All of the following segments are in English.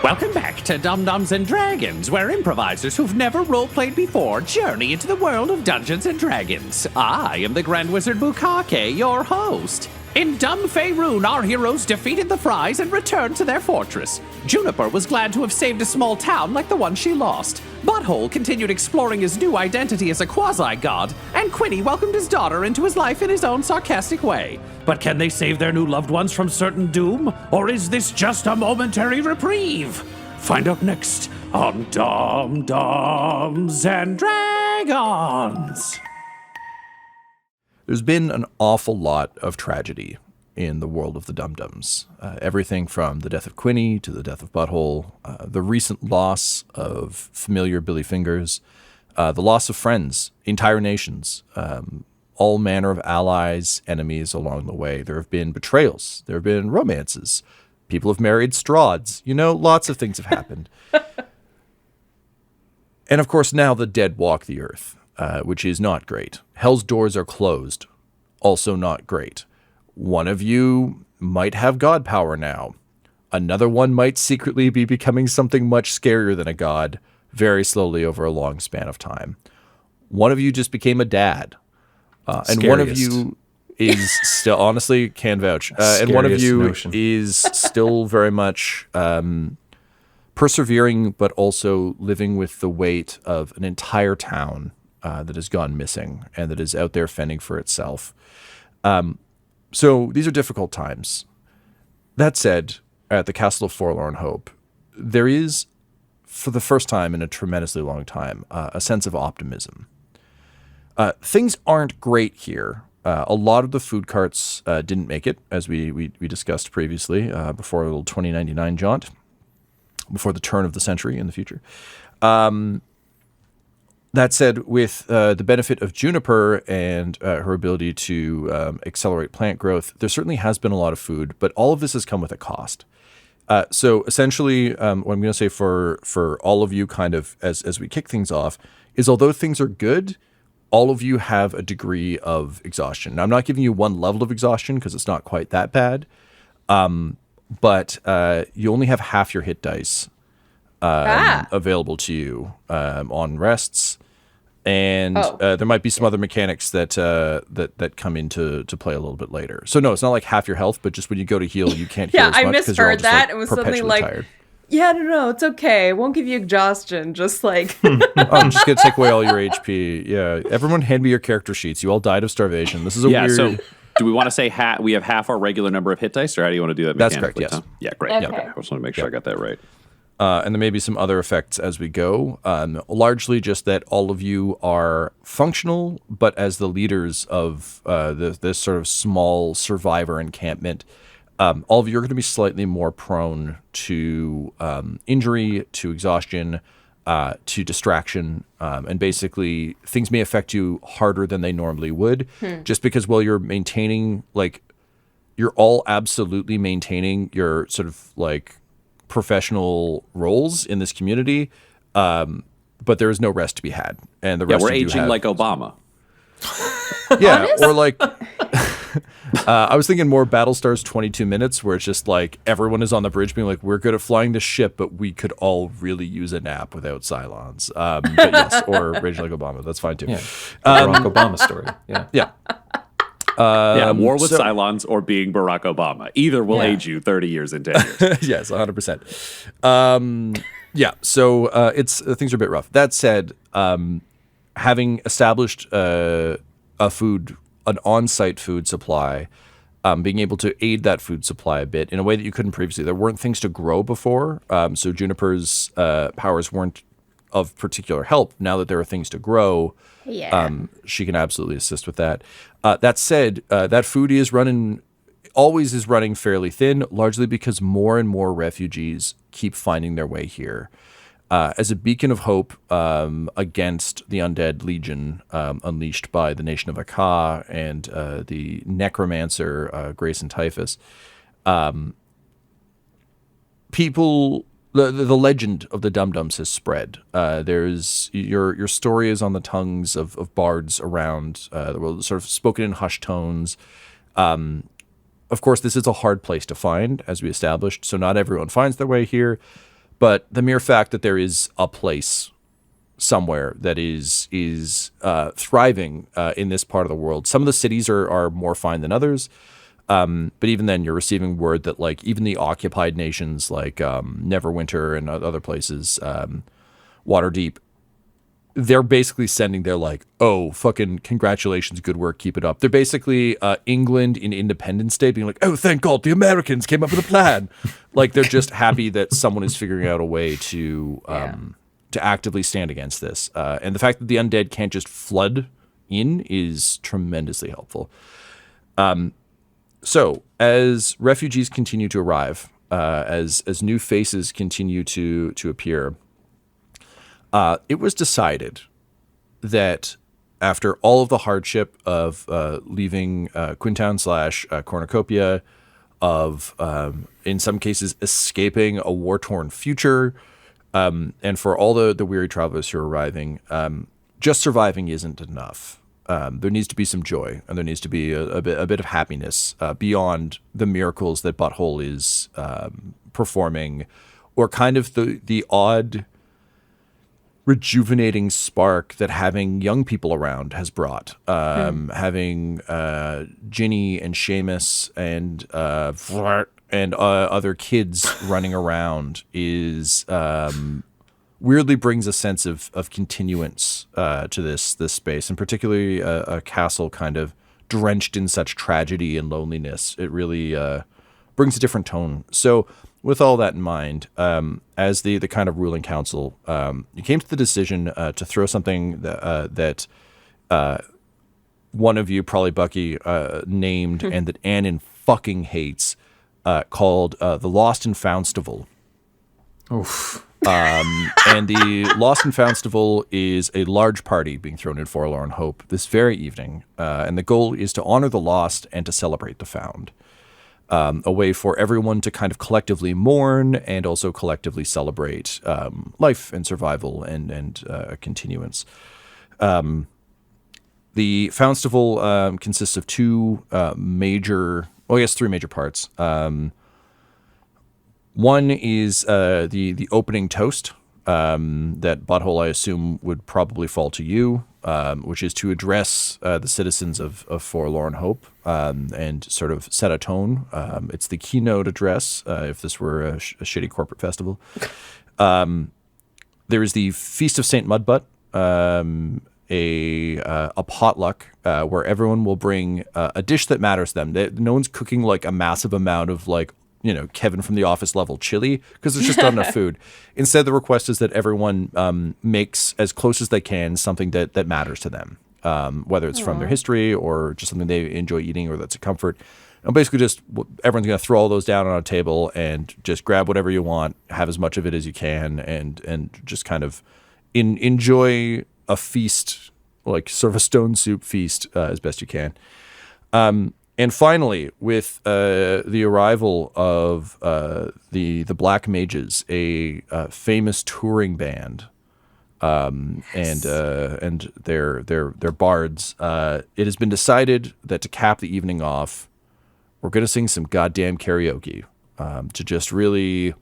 Welcome back to Dum-Dums and Dragons, where improvisers who've never roleplayed before journey into the world of Dungeons and Dragons. I am the Grand Wizard Bukake, your host. In Dumb Faerun, our heroes defeated the Fries and returned to their fortress. Juniper was glad to have saved a small town like the one she lost. Butthole continued exploring his new identity as a quasi-God, and Quinny welcomed his daughter into his life in his own sarcastic way. But can they save their new loved ones from certain doom? Or is this just a momentary reprieve? Find out next on Dum-Dums and Dragons. There's been an awful lot of tragedy in the world of the Dum-Dums. Everything from the death of Quinny to the death of Butthole, the recent loss of familiar Billy Fingers, the loss of friends, entire nations, all manner of allies, enemies along the way. There have been betrayals. There have been romances. People have married Strahds. You know, lots of things have happened. And of course, now the dead walk the earth. Which is not great. Hell's doors are closed. Also not great. One of you might have god power now. Another one might secretly be becoming something much scarier than a god very slowly over a long span of time. One of you just became a dad. And one of you is still, honestly, can vouch. And one of you is still very much persevering, but also living with the weight of an entire town that has gone missing and that is out there fending for itself. So these are difficult times. That said, at the Castle of Forlorn Hope, there is, for the first time in a tremendously long time, a sense of optimism. Things aren't great here. A lot of the food carts didn't make it, as we discussed previously, before a little 2099 jaunt, before the turn of the century in the future. That said, with the benefit of Juniper and her ability to accelerate plant growth, there certainly has been a lot of food, but all of this has come with a cost. So essentially, what I'm going to say for all of you kind of as we kick things off is although things are good, all of you have a degree of exhaustion. Now, I'm not giving you one level of exhaustion because it's not quite that bad, but you only have half your hit dice available to you on rests, and there might be some other mechanics that come into play a little bit later. So no, it's not like half your health, but just when you go to heal, you can't heal as much because you're all just that. It was something like tired. Yeah, no, it's okay. It won't give you exhaustion. Just like I'm just gonna take away all your HP. Yeah, everyone, hand me your character sheets. You all died of starvation. This is a weird. So do we want to say we have half our regular number of hit dice, or how do you want to do that mechanically? That's correct, yes. Yeah, great. Okay. Okay. I just want to make sure I got that right. And there may be some other effects as we go. Largely just that all of you are functional, but as the leaders of this sort of small survivor encampment, all of you are going to be slightly more prone to injury, to exhaustion, to distraction, and basically things may affect you harder than they normally would, just because while you're maintaining, like, you're all absolutely maintaining your sort of like professional roles in this community, but there is no rest to be had, and the rest we're of you aging have, like Obama. Yeah, or like I was thinking more Battlestar's 22 Minutes, where it's just like everyone is on the bridge being like, we're good at flying the ship, but we could all really use a nap without Cylons. But yes, or Raging Like Obama, that's fine too. Yeah, Barack Obama story. Yeah. War with Cylons or being Barack Obama. Either will age you 30 years in 10 years. Yes, 100%. So it's things are a bit rough. That said, having established an on-site food supply, being able to aid that food supply a bit in a way that you couldn't previously. There weren't things to grow before, so Juniper's powers weren't of particular help. Now that there are things to grow, she can absolutely assist with that. That said, that food always is running fairly thin, largely because more and more refugees keep finding their way here. As a beacon of hope against the undead legion unleashed by the nation of Akka and the necromancer Grayson Typhus, the legend of the Dum-Dums has spread. There's your story is on the tongues of bards around the world, sort of spoken in hushed tones. Of course, this is a hard place to find, as we established, so not everyone finds their way here. But the mere fact that there is a place somewhere that is thriving in this part of the world. Some of the cities are more fine than others. But even then, you're receiving word that like even the occupied nations like Neverwinter and other places, Waterdeep, they're basically sending their like, oh, fucking congratulations, good work, keep it up. They're basically England in Independence Day being like, oh, thank God the Americans came up with a plan. Like they're just happy that someone is figuring out a way to actively stand against this. And the fact that the undead can't just flood in is tremendously helpful. So as refugees continue to arrive, as new faces continue to appear, it was decided that after all of the hardship of leaving Quintown / Cornucopia, of in some cases escaping a war-torn future, and for all the weary travelers who are arriving, just surviving isn't enough. There needs to be some joy, and there needs to be a bit of happiness beyond the miracles that Butthole is performing, or kind of the odd rejuvenating spark that having young people around has brought. Having Ginny and Seamus and other kids running around is weirdly brings a sense of continuance to this space, and particularly a castle kind of drenched in such tragedy and loneliness. It really brings a different tone. So with all that in mind, as the kind of ruling council, you came to the decision to throw something that one of you, probably Bucky, named and that Annan fucking hates, called the Lost and Foundstival. Oof. And the Lost and Foundstival is a large party being thrown in Forlorn Hope this very evening, and the goal is to honor the lost and to celebrate the found. A way for everyone to kind of collectively mourn and also collectively celebrate life and survival and continuance. The Foundstival consists of three major parts. One is the opening toast that Butthole, I assume, would probably fall to you, which is to address the citizens of Forlorn Hope and sort of set a tone. It's the keynote address if this were a shitty corporate festival. There is the Feast of St. Mudbutt, a potluck where everyone will bring a dish that matters to them. No one's cooking like a massive amount of like, Kevin from The Office level chili, because there's just not enough food. Instead, the request is that everyone makes as close as they can something that matters to them, whether it's from their history or just something they enjoy eating or that's a comfort. And basically just everyone's going to throw all those down on a table and just grab whatever you want, have as much of it as you can, and just kind of enjoy a feast, like sort of a stone soup feast as best you can. And finally, with the arrival of the Black Mages, a famous touring band, and their bards, it has been decided that to cap the evening off, we're going to sing some goddamn karaoke to just really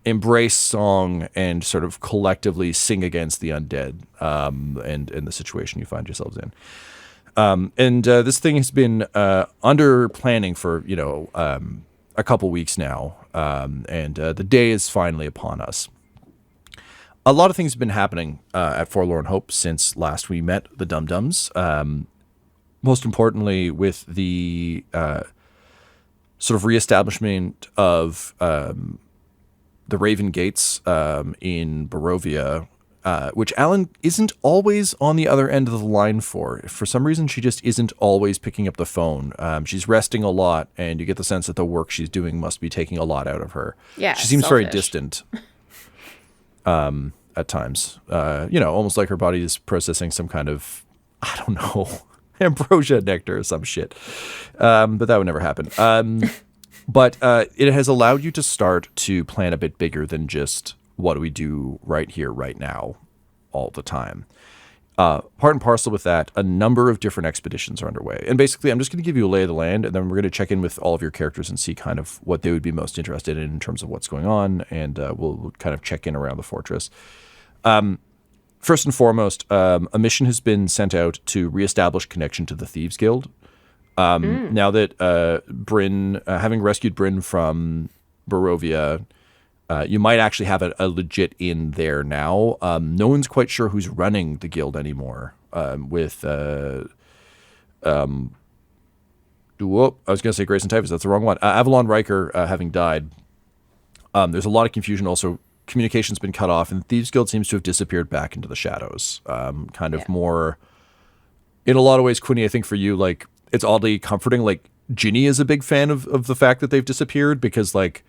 embrace song and sort of collectively sing against the undead and the situation you find yourselves in. This thing has been under planning for a couple weeks now, and the day is finally upon us. A lot of things have been happening at Forlorn Hope since last we met the Dum Dums. Most importantly, with the sort of reestablishment of the Raven Gates in Barovia. Which Alan isn't always on the other end of the line for. For some reason, she just isn't always picking up the phone. She's resting a lot, and you get the sense that the work she's doing must be taking a lot out of her. Yeah, she seems selfish. very distant at times. Almost like her body is processing some kind of, I don't know, ambrosia nectar or some shit. But that would never happen. But it has allowed you to start to plan a bit bigger than just what do we do right here, right now, all the time. Part and parcel with that, a number of different expeditions are underway. And basically, I'm just going to give you a lay of the land, and then we're going to check in with all of your characters and see kind of what they would be most interested in terms of what's going on, and we'll kind of check in around the fortress. First and foremost, a mission has been sent out to reestablish connection to the Thieves Guild. Now that Bryn, having rescued Bryn from Borovia, you might actually have a legit in there now. No one's quite sure who's running the guild anymore. I was going to say Grayson Typhus. That's the wrong one. Avalon Riker having died. There's a lot of confusion. Also, communication's been cut off, and the Thieves Guild seems to have disappeared back into the shadows. More, in a lot of ways, Quinny, I think for you, like, it's oddly comforting. Like, Ginny is a big fan of the fact that they've disappeared because, like,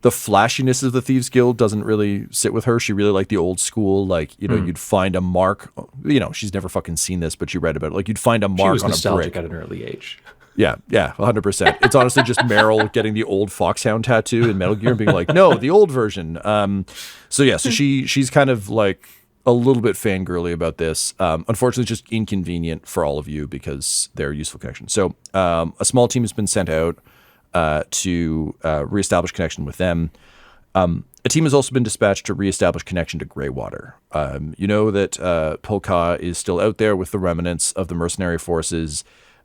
the flashiness of the Thieves Guild doesn't really sit with her. She really liked the old school, like, you'd find a mark. She's never fucking seen this, but she read about it. Like, you'd find a mark on a brick. She was nostalgic at an early age. Yeah, 100%. It's honestly just Meryl getting the old Foxhound tattoo in Metal Gear and being like, no, the old version. So she's kind of like a little bit fangirly about this. Unfortunately, it's just inconvenient for all of you because they're useful connections. So a small team has been sent out to reestablish connection with them. A team has also been dispatched to reestablish connection to Greywater. You know that Polka is still out there with the remnants of the mercenary forces.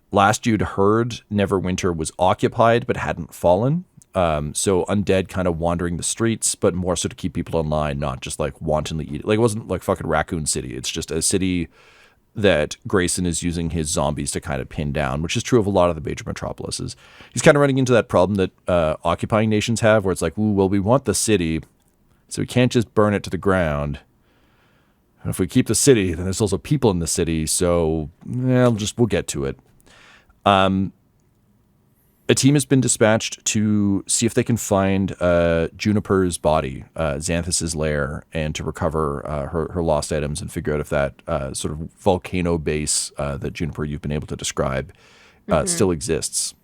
Last you'd heard, Neverwinter was occupied but hadn't fallen. So undead kind of wandering the streets, but more so to keep people in line, not just like wantonly eat. Like, it wasn't like fucking Raccoon City. It's just a city that Grayson is using his zombies to kind of pin down, which is true of a lot of the major metropolises. He's kind of running into that problem that occupying nations have, where it's like, ooh, well, we want the city, so we can't just burn it to the ground. And if we keep the city, then there's also people in the city, so we'll get to it. A team has been dispatched to see if they can find Juniper's body, Xanthus's lair, and to recover her lost items and figure out if that sort of volcano base that Juniper you've been able to describe still exists.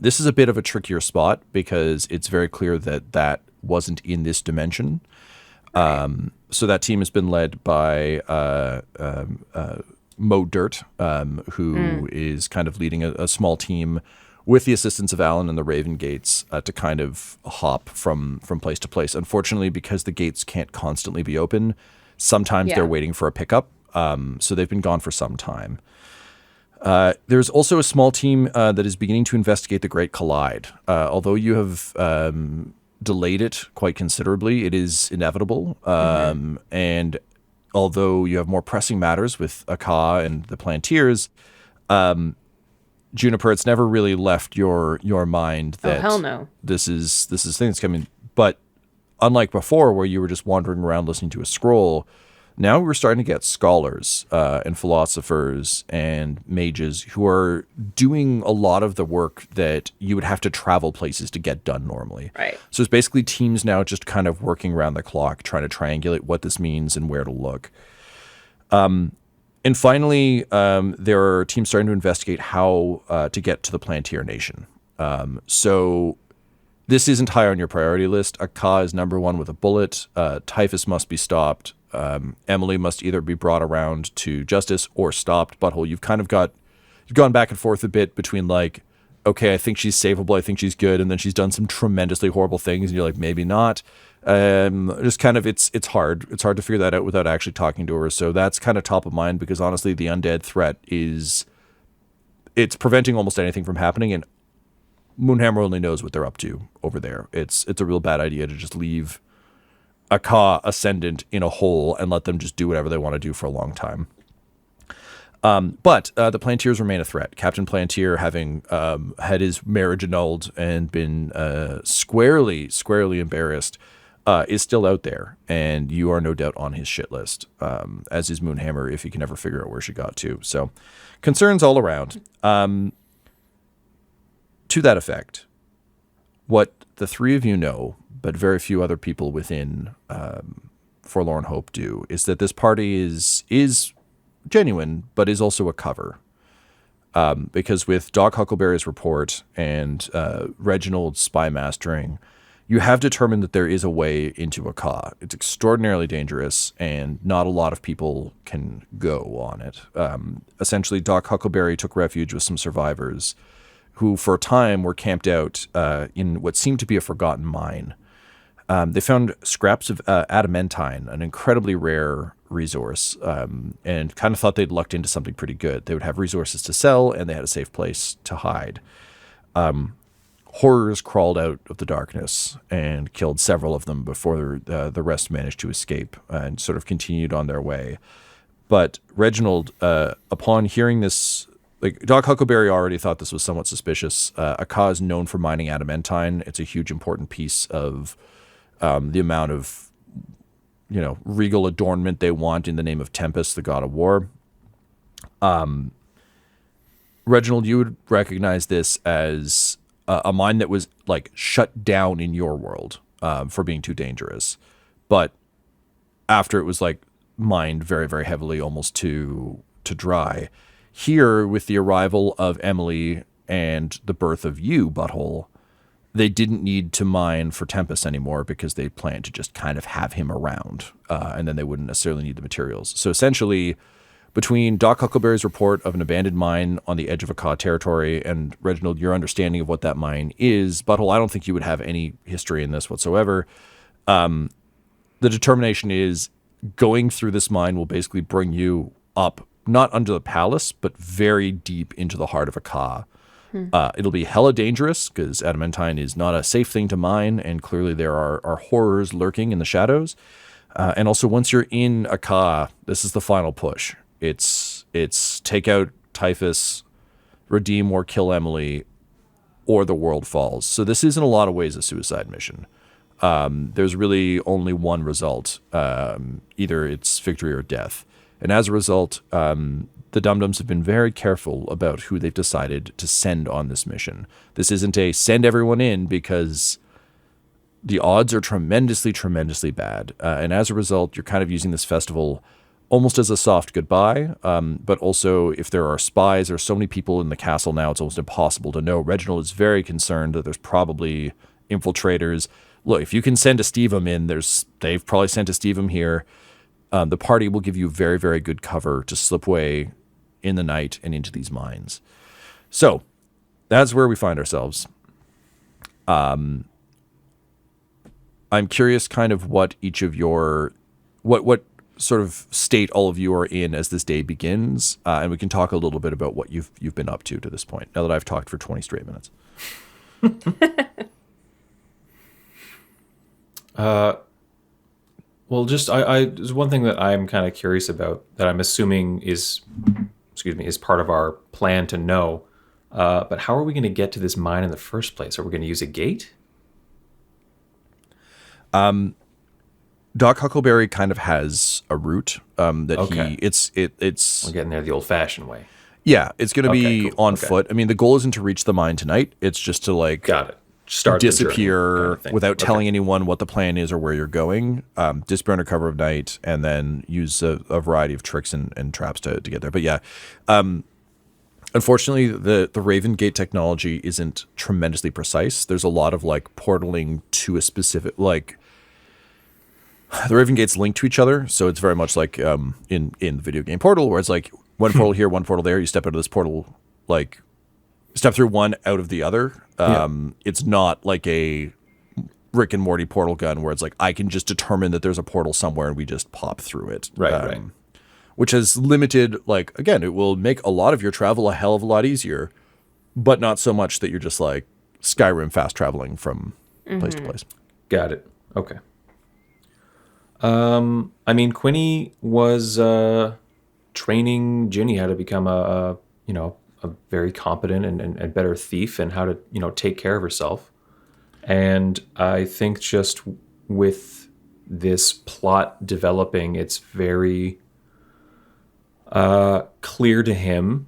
This is a bit of a trickier spot because it's very clear that wasn't in this dimension. So that team has been led by Mo Dirt, who is kind of leading a small team with the assistance of Alan and the Raven Gates to kind of hop from place to place. Unfortunately, because the gates can't constantly be open, sometimes they're waiting for a pickup. So they've been gone for some time. There's also a small team that is beginning to investigate the Great Collide. Although you have delayed it quite considerably, it is inevitable. And although you have more pressing matters with Aka and the Plantiers, Juniper, it's never really left your mind that hell no. this is thing that's coming. But unlike before, where you were just wandering around listening to a scroll, now we're starting to get scholars and philosophers and mages who are doing a lot of the work that you would have to travel places to get done normally. Right. So it's basically teams now just kind of working around the clock, trying to triangulate what this means and where to look. And finally, there are teams starting to investigate how to get to the Plantier Nation. So this isn't high on your priority list. Aka is number one with a bullet. Typhus must be stopped. Emily must either be brought around to justice or stopped. Butthole, you've gone back and forth a bit between like, okay, I think she's savable, I think she's good, and then she's done some tremendously horrible things, and you're like, maybe not. Just kind of, it's hard. It's hard to figure that out without actually talking to her. So that's kind of top of mind because honestly, the undead threat it's preventing almost anything from happening, and Moonhammer only knows what they're up to over there. It's a real bad idea to just leave Aka Ascendant in a hole and let them just do whatever they want to do for a long time. But the Plantiers remain a threat. Captain Plantier, having had his marriage annulled and been squarely embarrassed, is still out there, and you are no doubt on his shit list, as is Moonhammer if he can ever figure out where she got to. So concerns all around. To that effect, what the three of you know, but very few other people within Forlorn Hope do, is that this party is genuine, but is also a cover. Because with Doc Huckleberry's report and Reginald's spy mastering, you have determined that there is a way into a Ka. It's extraordinarily dangerous, and not a lot of people can go on it. Essentially, Doc Huckleberry took refuge with some survivors who, for a time, were camped out in what seemed to be a forgotten mine. They found scraps of adamantine, an incredibly rare resource, and kind of thought they'd lucked into something pretty good. They would have resources to sell, and they had a safe place to hide. Horrors crawled out of the darkness and killed several of them before the rest managed to escape and sort of continued on their way. But Reginald, upon hearing this, like Doc Huckleberry already thought this was somewhat suspicious. A Ka is known for mining adamantine. It's a huge important piece of the amount of, regal adornment they want in the name of Tempest, the god of war. Reginald, you would recognize this as a mine that was like shut down in your world for being too dangerous. But after it was like mined very, very heavily, almost to dry. Here, with the arrival of Emily and the birth of you, Butthole, they didn't need to mine for Tempest anymore because they planned to just kind of have him around, and then they wouldn't necessarily need the materials. So essentially, between Doc Huckleberry's report of an abandoned mine on the edge of a Ka territory and Reginald, your understanding of what that mine is, Butthole, I don't think you would have any history in this whatsoever. The determination is going through this mine will basically bring you up, not under the palace, but very deep into the heart of a Ka. It'll be hella dangerous because adamantine is not a safe thing to mine, and clearly there are horrors lurking in the shadows. And also, once you're in a Ka, this is the final push. It's take out Typhus, redeem or kill Emily, or the world falls. So this is in a lot of ways a suicide mission. There's really only one result. Either it's victory or death. And as a result, the Dum-Dums have been very careful about who they've decided to send on this mission. This isn't a send everyone in because the odds are tremendously, tremendously bad. And as a result, you're kind of using this festival almost as a soft goodbye. But also, if there are spies, there are so many people in the castle now, it's almost impossible to know. Reginald is very concerned that there's probably infiltrators. Look, if you can send a Stevem in, they've probably sent a Stevem here. The party will give you very, very good cover to slip away in the night and into these mines. So that's where we find ourselves. I'm curious kind of what each of your, what sort of state all of you are in as this day begins. And we can talk a little bit about what you've been up to this point, now that I've talked for 20 straight minutes. Well, just there's one thing that I'm kind of curious about that I'm assuming is part of our plan to know. But how are we going to get to this mine in the first place? Are we going to use a gate? Doc Huckleberry kind of has a route that Okay. it's We're getting there the old-fashioned way. yeah, it's going to be cool. on Okay. foot. I mean, the goal isn't to reach the mine tonight. It's just to like Got it. Start the journey disappear kind of thing. without Okay. telling anyone what the plan is or where you're going. Disappear under cover of night, and then use a variety of tricks and traps to get there. But yeah, unfortunately, the Raven Gate technology isn't tremendously precise. There's a lot of like portaling to a specific like. The Raven Gates link to each other, so it's very much like in the video game Portal, where it's like one portal here, one portal there. You step out of this portal, like step through one, out of the other. It's not like a Rick and Morty portal gun where it's like I can just determine that there's a portal somewhere and we just pop through it. Right. Which has limited, like, again, it will make a lot of your travel a hell of a lot easier, but not so much that you're just like Skyrim fast traveling from place to place. Got it. Okay. I mean, Quinny was training Ginny how to become a very competent and better thief, and how to take care of herself. And I think just with this plot developing, it's very clear to him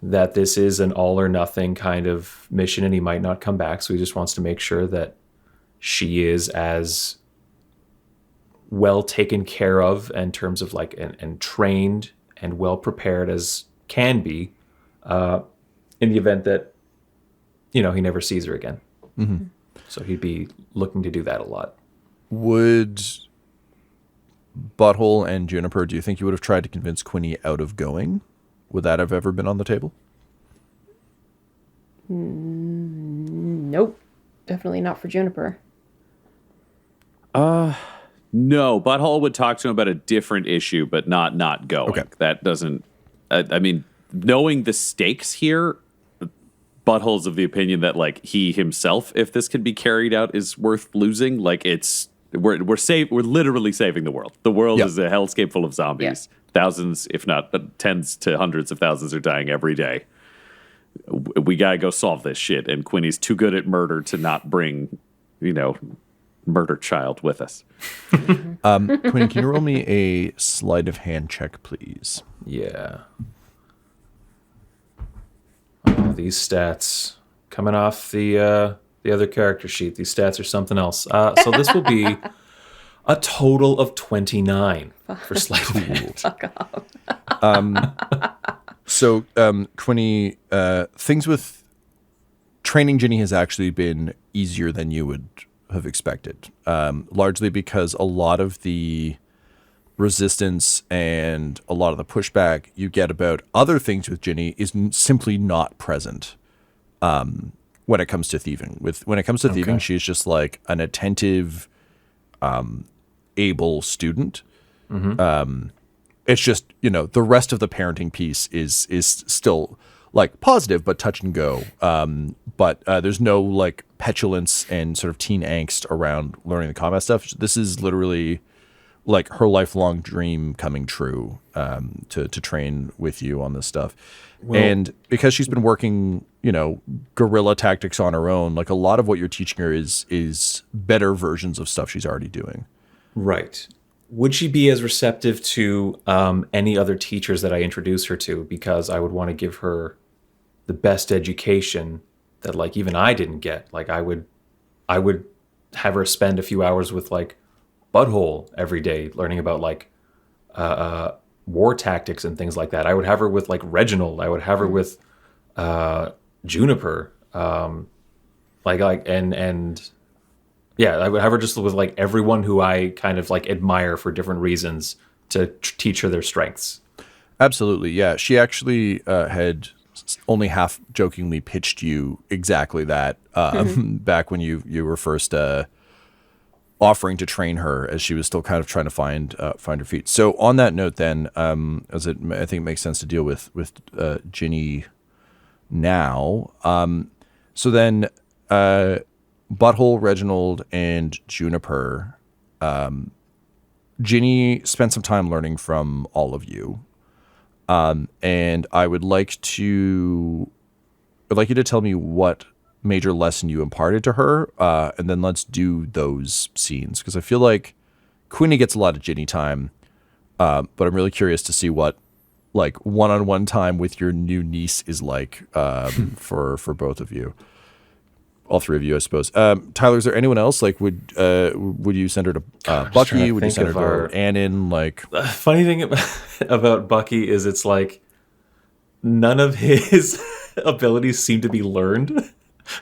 that this is an all or nothing kind of mission, and he might not come back. So he just wants to make sure that she is as well taken care of in terms of like and trained and well prepared as can be in the event that he never sees her again. Mm-hmm. So he'd be looking to do that a lot. Would Butthole and Juniper, do you think you would have tried to convince Quinny out of going? Would that have ever been on the table? Nope. Definitely not for Juniper. No, Butthole would talk to him about a different issue, but not going. Okay. That doesn't... I mean, knowing the stakes here, Butthole's of the opinion that, like, he himself, if this can be carried out, is worth losing. Like, we're literally saving the world. The world is a hellscape full of zombies. Yeah. Thousands, if not tens to hundreds of thousands, are dying every day. We gotta go solve this shit, and Quinny's too good at murder to not bring, murder child with us. Quinny, can you roll me a sleight of hand check, please? Yeah. Oh, these stats coming off the other character sheet. These stats are something else. So this will be a total of 29 for sleight of hand. Fuck off. So, Quinny, things with training Ginny has actually been easier than you would have expected, largely because a lot of the resistance and a lot of the pushback you get about other things with Ginny is simply not present when it comes to thieving. When it comes to thieving, she's just like an attentive, able student. It's just, the rest of the parenting piece is still like positive, but touch and go. But there's no like petulance and sort of teen angst around learning the combat stuff. This is literally like her lifelong dream coming true, to train with you on this stuff. Well, and because she's been working, guerrilla tactics on her own, like a lot of what you're teaching her is better versions of stuff she's already doing. Right. Would she be as receptive to any other teachers that I introduce her to? Because I would want to give her the best education that, like, even I didn't get. Like, I would have her spend a few hours with, like, Butthole every day, learning about, like, war tactics and things like that. I would have her with, like, Reginald. I would have her with Juniper. And yeah, I would have her just with like everyone who I kind of like admire for different reasons to teach her their strengths. Absolutely, yeah. She actually had only half jokingly pitched you exactly that back when you were first offering to train her, as she was still kind of trying to find her feet. So on that note, then, I think it makes sense to deal with Ginny now. So then. Butthole, Reginald, and Juniper. Ginny spent some time learning from all of you, and I would like you to tell me what major lesson you imparted to her, and then let's do those scenes, because I feel like Quinny gets a lot of Ginny time, but I'm really curious to see what like one-on-one time with your new niece is like for both of you. All three of you, I suppose. Tyler, is there anyone else? Like, would you send her to Bucky? Would you send her to Annan? Like, the funny thing about Bucky is it's like none of his abilities seem to be learned.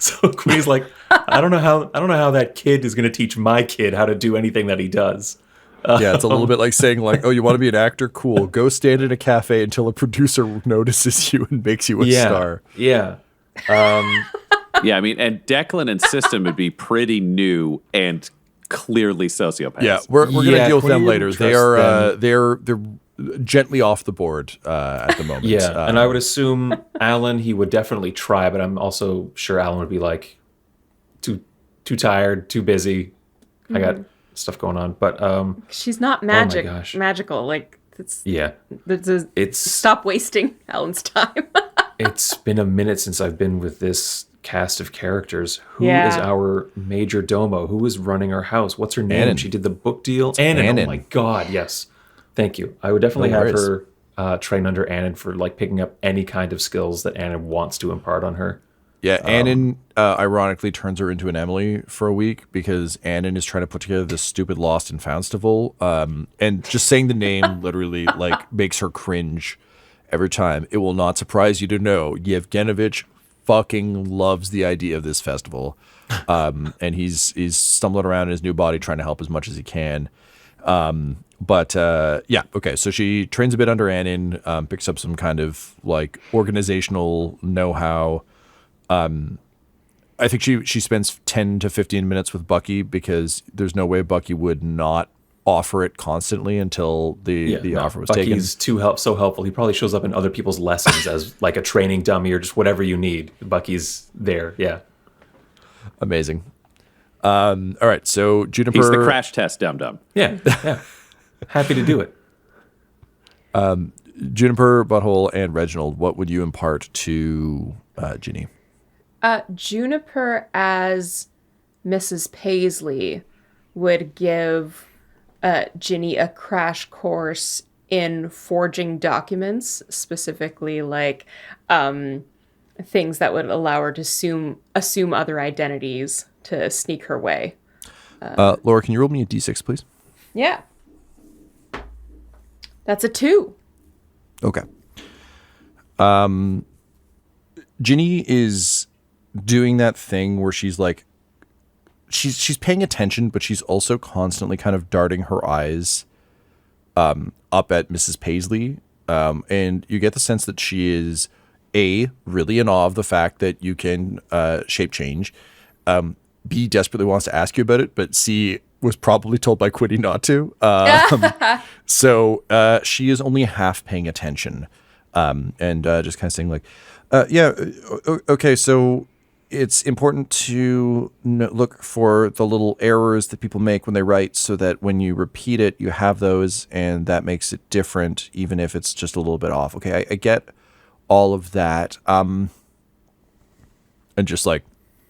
So Queen's like, I don't know how that kid is going to teach my kid how to do anything that he does. Yeah, it's a little bit like saying like, oh, you want to be an actor? Cool. Go stand in a cafe until a producer notices you and makes you a star. Yeah. Yeah, I mean, and Declan and System would be pretty new and clearly sociopaths. Yeah, we're going to deal with them later. They're gently off the board at the moment. Yeah, and I would assume Alan, he would definitely try, but I'm also sure Alan would be like too tired, too busy. I got stuff going on, but she's not magical. Like it's stop wasting Alan's time. It's been a minute since I've been with this cast of characters. Who is our major domo? Who is running our house? What's her name? Annan. She did the book deal. Annan. Oh my God, yes. Thank you. I would definitely have her train under Annan for like picking up any kind of skills that Annan wants to impart on her. Yeah, Annan ironically turns her into an Emily for a week because Annan is trying to put together this stupid Lost and Foundstival, and just saying the name literally like makes her cringe every time. It will not surprise you to know Yevgenovich fucking loves the idea of this festival. And he's stumbling around in his new body trying to help as much as he can. Okay, so she trains a bit under Annin, picks up some kind of like organizational know-how. I think she spends 10 to 15 minutes with Bucky because there's no way Bucky would not offer it constantly until the offer was taken. Bucky's so helpful. He probably shows up in other people's lessons as like a training dummy or just whatever you need. Bucky's there. Yeah. Amazing. All right, so Juniper... He's the crash test dum-dum. Yeah. Happy to do it. Juniper, Butthole, and Reginald, what would you impart to Ginny? Juniper as Mrs. Paisley would give Ginny a crash course in forging documents, specifically like things that would allow her to assume other identities to sneak her way. Laura, can you roll me a d6, please? Yeah. That's a 2. Okay. Ginny is doing that thing where she's like, she's paying attention, but she's also constantly kind of darting her eyes up at Mrs. Paisley. And you get the sense that she is really in awe of the fact that you can shape change. B, desperately wants to ask you about it, but C, was probably told by Quinny not to. So she is only half paying attention and just kind of saying like, okay, so it's important to look for the little errors that people make when they write so that when you repeat it, you have those, and that makes it different, even if it's just a little bit off. Okay, I get all of that. And just like,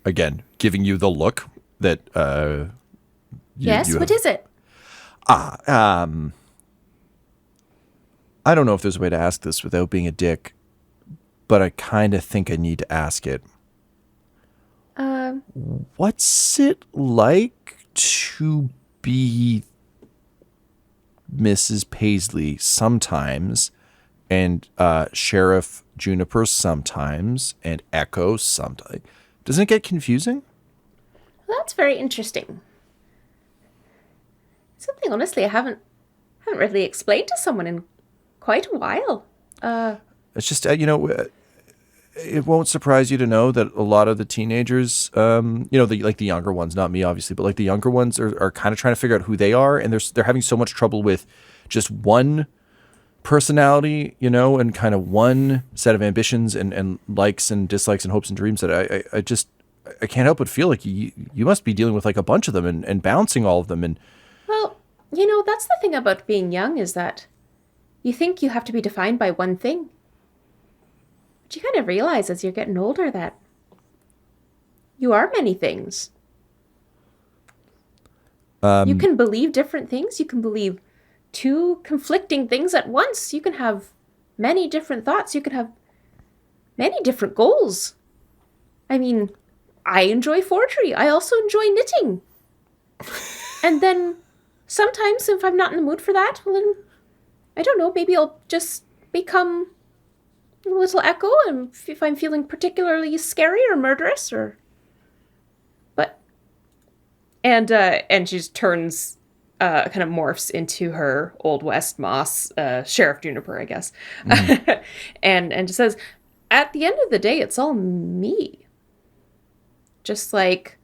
again, giving you the look that... Yes, what is it? I don't know if there's a way to ask this without being a dick, but I kind of think I need to ask it. What's it like to be Mrs. Paisley sometimes, and Sheriff Juniper sometimes, and Echo sometimes? Doesn't it get confusing? Well, that's very interesting. Something, honestly, I haven't really explained to someone in quite a while. It's just, it won't surprise you to know that a lot of the teenagers, the younger ones, not me, obviously, but like the younger ones are kind of trying to figure out who they are, and they're having so much trouble with just one personality, and kind of one set of ambitions and likes and dislikes and hopes and dreams that I can't help but feel like you must be dealing with like a bunch of them and bouncing all of them. And well, that's the thing about being young, is that you think you have to be defined by one thing. But you kind of realize as you're getting older that you are many things. You can believe different things. You can believe two conflicting things at once. You can have many different thoughts. You can have many different goals. I mean, I enjoy forgery. I also enjoy knitting. And then sometimes if I'm not in the mood for that, well then, I don't know, maybe I'll just become a little Echo, and if I'm feeling particularly scary or murderous or... And she just turns, kind of morphs into her Old West Moss, Sheriff Juniper, I guess. Mm-hmm. and just says, at the end of the day, it's all me. Just like,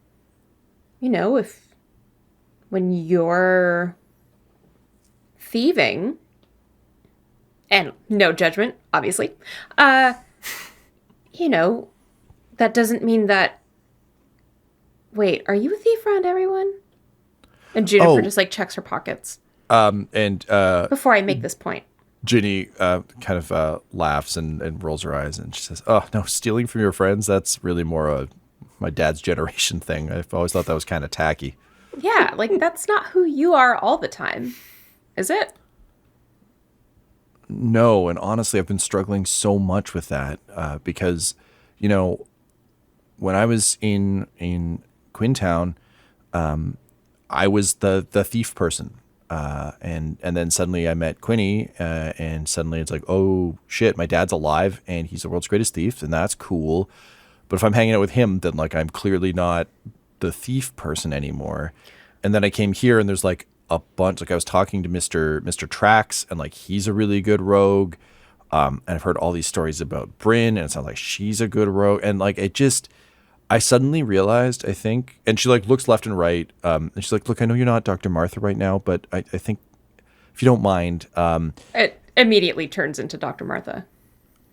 when you're thieving, and no judgment, obviously, that doesn't mean that... Wait, are you a thief around everyone? And Juniper just checks her pockets. Before I make this point. Ginny kind of laughs and rolls her eyes, and she says, "Oh no, stealing from your friends—that's really more my dad's generation thing. I've always thought that was kind of tacky." Yeah, that's not who you are all the time, is it? No, and honestly, I've been struggling so much with that because, when I was in Quintown, I was the thief person, and then suddenly I met Quinny, and suddenly it's like, oh shit, my dad's alive and he's the world's greatest thief, and that's cool. But if I'm hanging out with him, then like I'm clearly not the thief person anymore. And then I came here and there's like a bunch, like I was talking to Mr. Trax, and like he's a really good rogue. And I've heard all these stories about Bryn, and it sounds like she's a good rogue. And like I suddenly realized, I think, and she like looks left and right, and she's like, look, I know you're not Dr. Martha right now, but I think if you don't mind. It immediately turns into Dr. Martha.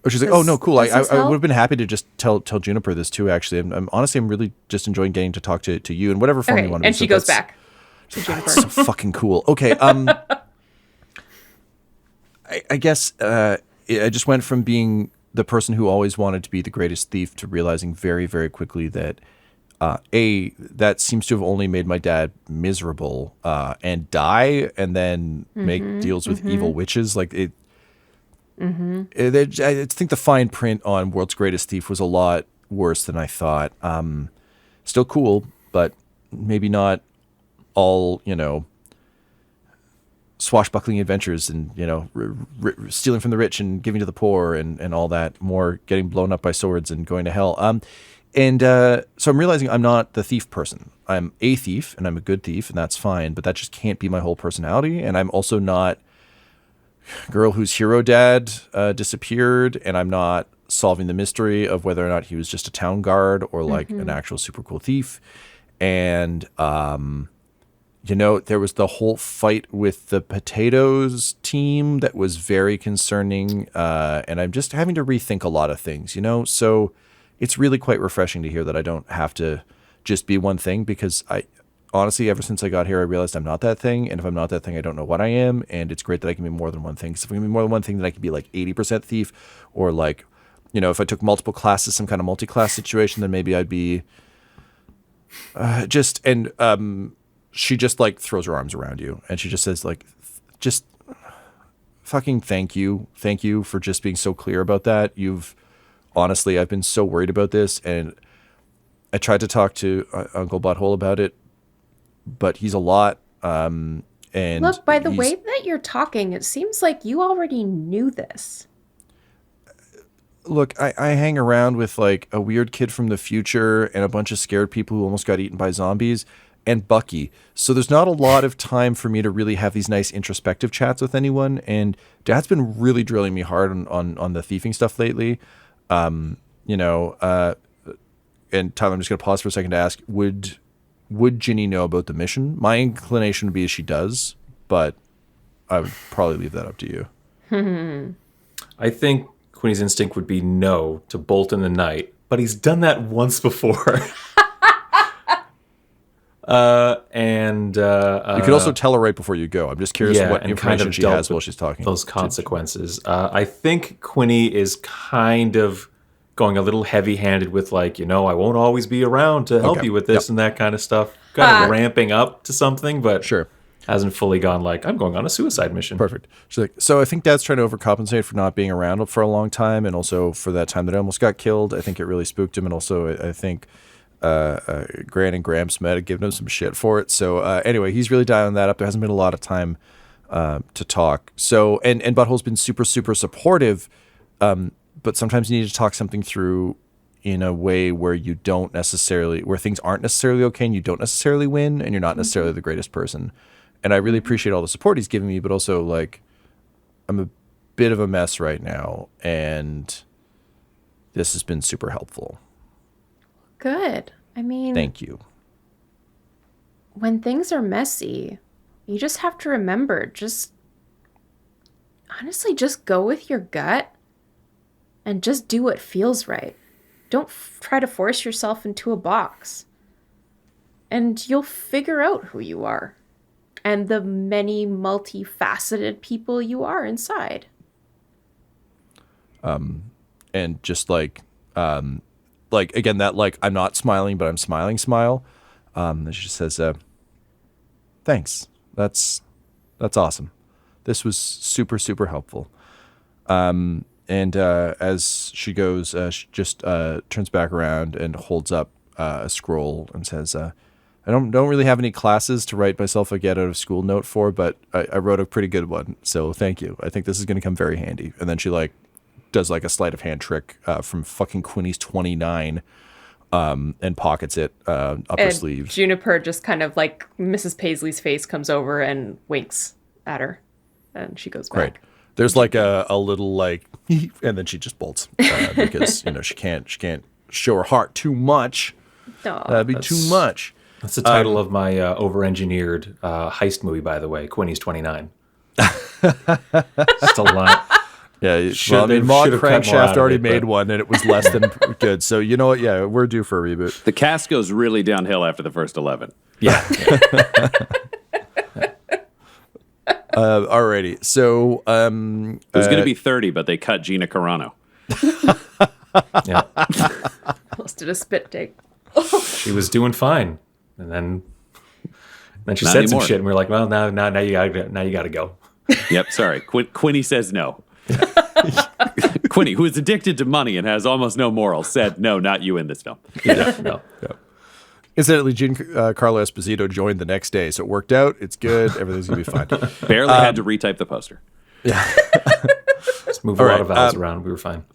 Oh, she's like, oh no, cool. I would help? have been happy to just tell Juniper this too. Actually, I'm honestly, I'm really just enjoying getting to talk to you in whatever form you want to. And she goes back to Juniper. So fucking cool. Okay, I guess I just went from being the person who always wanted to be the greatest thief to realizing very, very quickly that that seems to have only made my dad miserable and die, and then make deals with evil witches. Like it. I think the fine print on World's Greatest Thief was a lot worse than I thought. Still cool, but maybe not all, swashbuckling adventures and, stealing from the rich and giving to the poor and all that. More getting blown up by swords and going to hell. So I'm realizing I'm not the thief person. I'm a thief and I'm a good thief, and that's fine, but that just can't be my whole personality. And I'm also not girl whose hero dad disappeared, and I'm not solving the mystery of whether or not he was just a town guard or like an actual super cool thief. And there was the whole fight with the potatoes team that was very concerning, and I'm just having to rethink a lot of things, so it's really quite refreshing to hear that I don't have to just be one thing, because honestly, ever since I got here, I realized I'm not that thing. And if I'm not that thing, I don't know what I am. And it's great that I can be more than one thing. Because if I can be more than one thing, then I can be like 80% thief, or like, if I took multiple classes, some kind of multi-class situation, then maybe I'd be she just like throws her arms around you. And she just says like, just fucking thank you. Thank you for just being so clear about that. Honestly, I've been so worried about this. And I tried to talk to Uncle Butthole about it, but he's a lot. And look, by the way that you're talking, it seems like you already knew this. Look, I hang around with like a weird kid from the future and a bunch of scared people who almost got eaten by zombies and Bucky. So there's not a lot of time for me to really have these nice introspective chats with anyone. And Dad's been really drilling me hard on the thieving stuff lately. And Tyler, I'm just going to pause for a second to ask, would Ginny know about the mission? My inclination would be she does, but I would probably leave that up to you. I think Quinny's instinct would be no, to bolt in the night, but he's done that once before. You could also tell her right before you go. I'm just curious what information she has while she's talking. Those consequences. I think Quinny is kind of going a little heavy-handed with like, I won't always be around to help you with this and that kind of stuff. Kind of ramping up to something, but sure, hasn't fully gone like, I'm going on a suicide mission. Perfect. She's like, so I think Dad's trying to overcompensate for not being around for a long time, and also for that time that I almost got killed. I think it really spooked him, and also I think Gran and Gramps might have given him some shit for it. So anyway, he's really dialing that up. There hasn't been a lot of time to talk. So and Butthole's been super, super supportive, but sometimes you need to talk something through in a way where where things aren't necessarily okay, and you don't necessarily win, and you're not necessarily the greatest person. And I really appreciate all the support he's giving me, but also like I'm a bit of a mess right now, and this has been super helpful. Good. I mean, thank you. When things are messy, you just have to remember, honestly, just go with your gut and just do what feels right. Don't try to force yourself into a box. And you'll figure out who you are and the many multifaceted people you are inside. And just like again, that like I'm not smiling, but I'm smiling smile. She says, thanks. That's awesome. This was super, super helpful. And as she goes, she just turns back around and holds up a scroll and says, I don't really have any classes to write myself a get out of school note for, but I wrote a pretty good one. So thank you. I think this is going to come very handy. And then she like does like a sleight of hand trick from fucking Quinny's 29 and pockets it up her And sleeve. Juniper just kind of like Mrs. Paisley's face comes over and winks at her, and she goes back. Right. There's like a little like, and then she just bolts because she can't show her heart too much. Aw. That'd be too much. That's the title of my over-engineered heist movie, by the way. Quinny's 29. Just a lot. Yeah, Should well, Mog have cut more out Crankshaft of already it, made but- one, and it was less than good. So you know what? Yeah, we're due for a reboot. The cast goes really downhill after the first 11. Yeah. Alrighty. So It was going to be 30, but they cut Gina Carano. Yeah. Almost did a spit take. She was doing fine. And then she Not said anymore. some shit, and we are like, well, now you gotta go. Yep, sorry. Quinny says no. Quinny, who is addicted to money and has almost no morals, said, no, not you in this film. Yeah, no. incidentally, Giancarlo Esposito joined the next day, so it worked out. It's good. Everything's gonna be fine. Barely had to retype the poster. Just move a lot of vowels around. We were fine.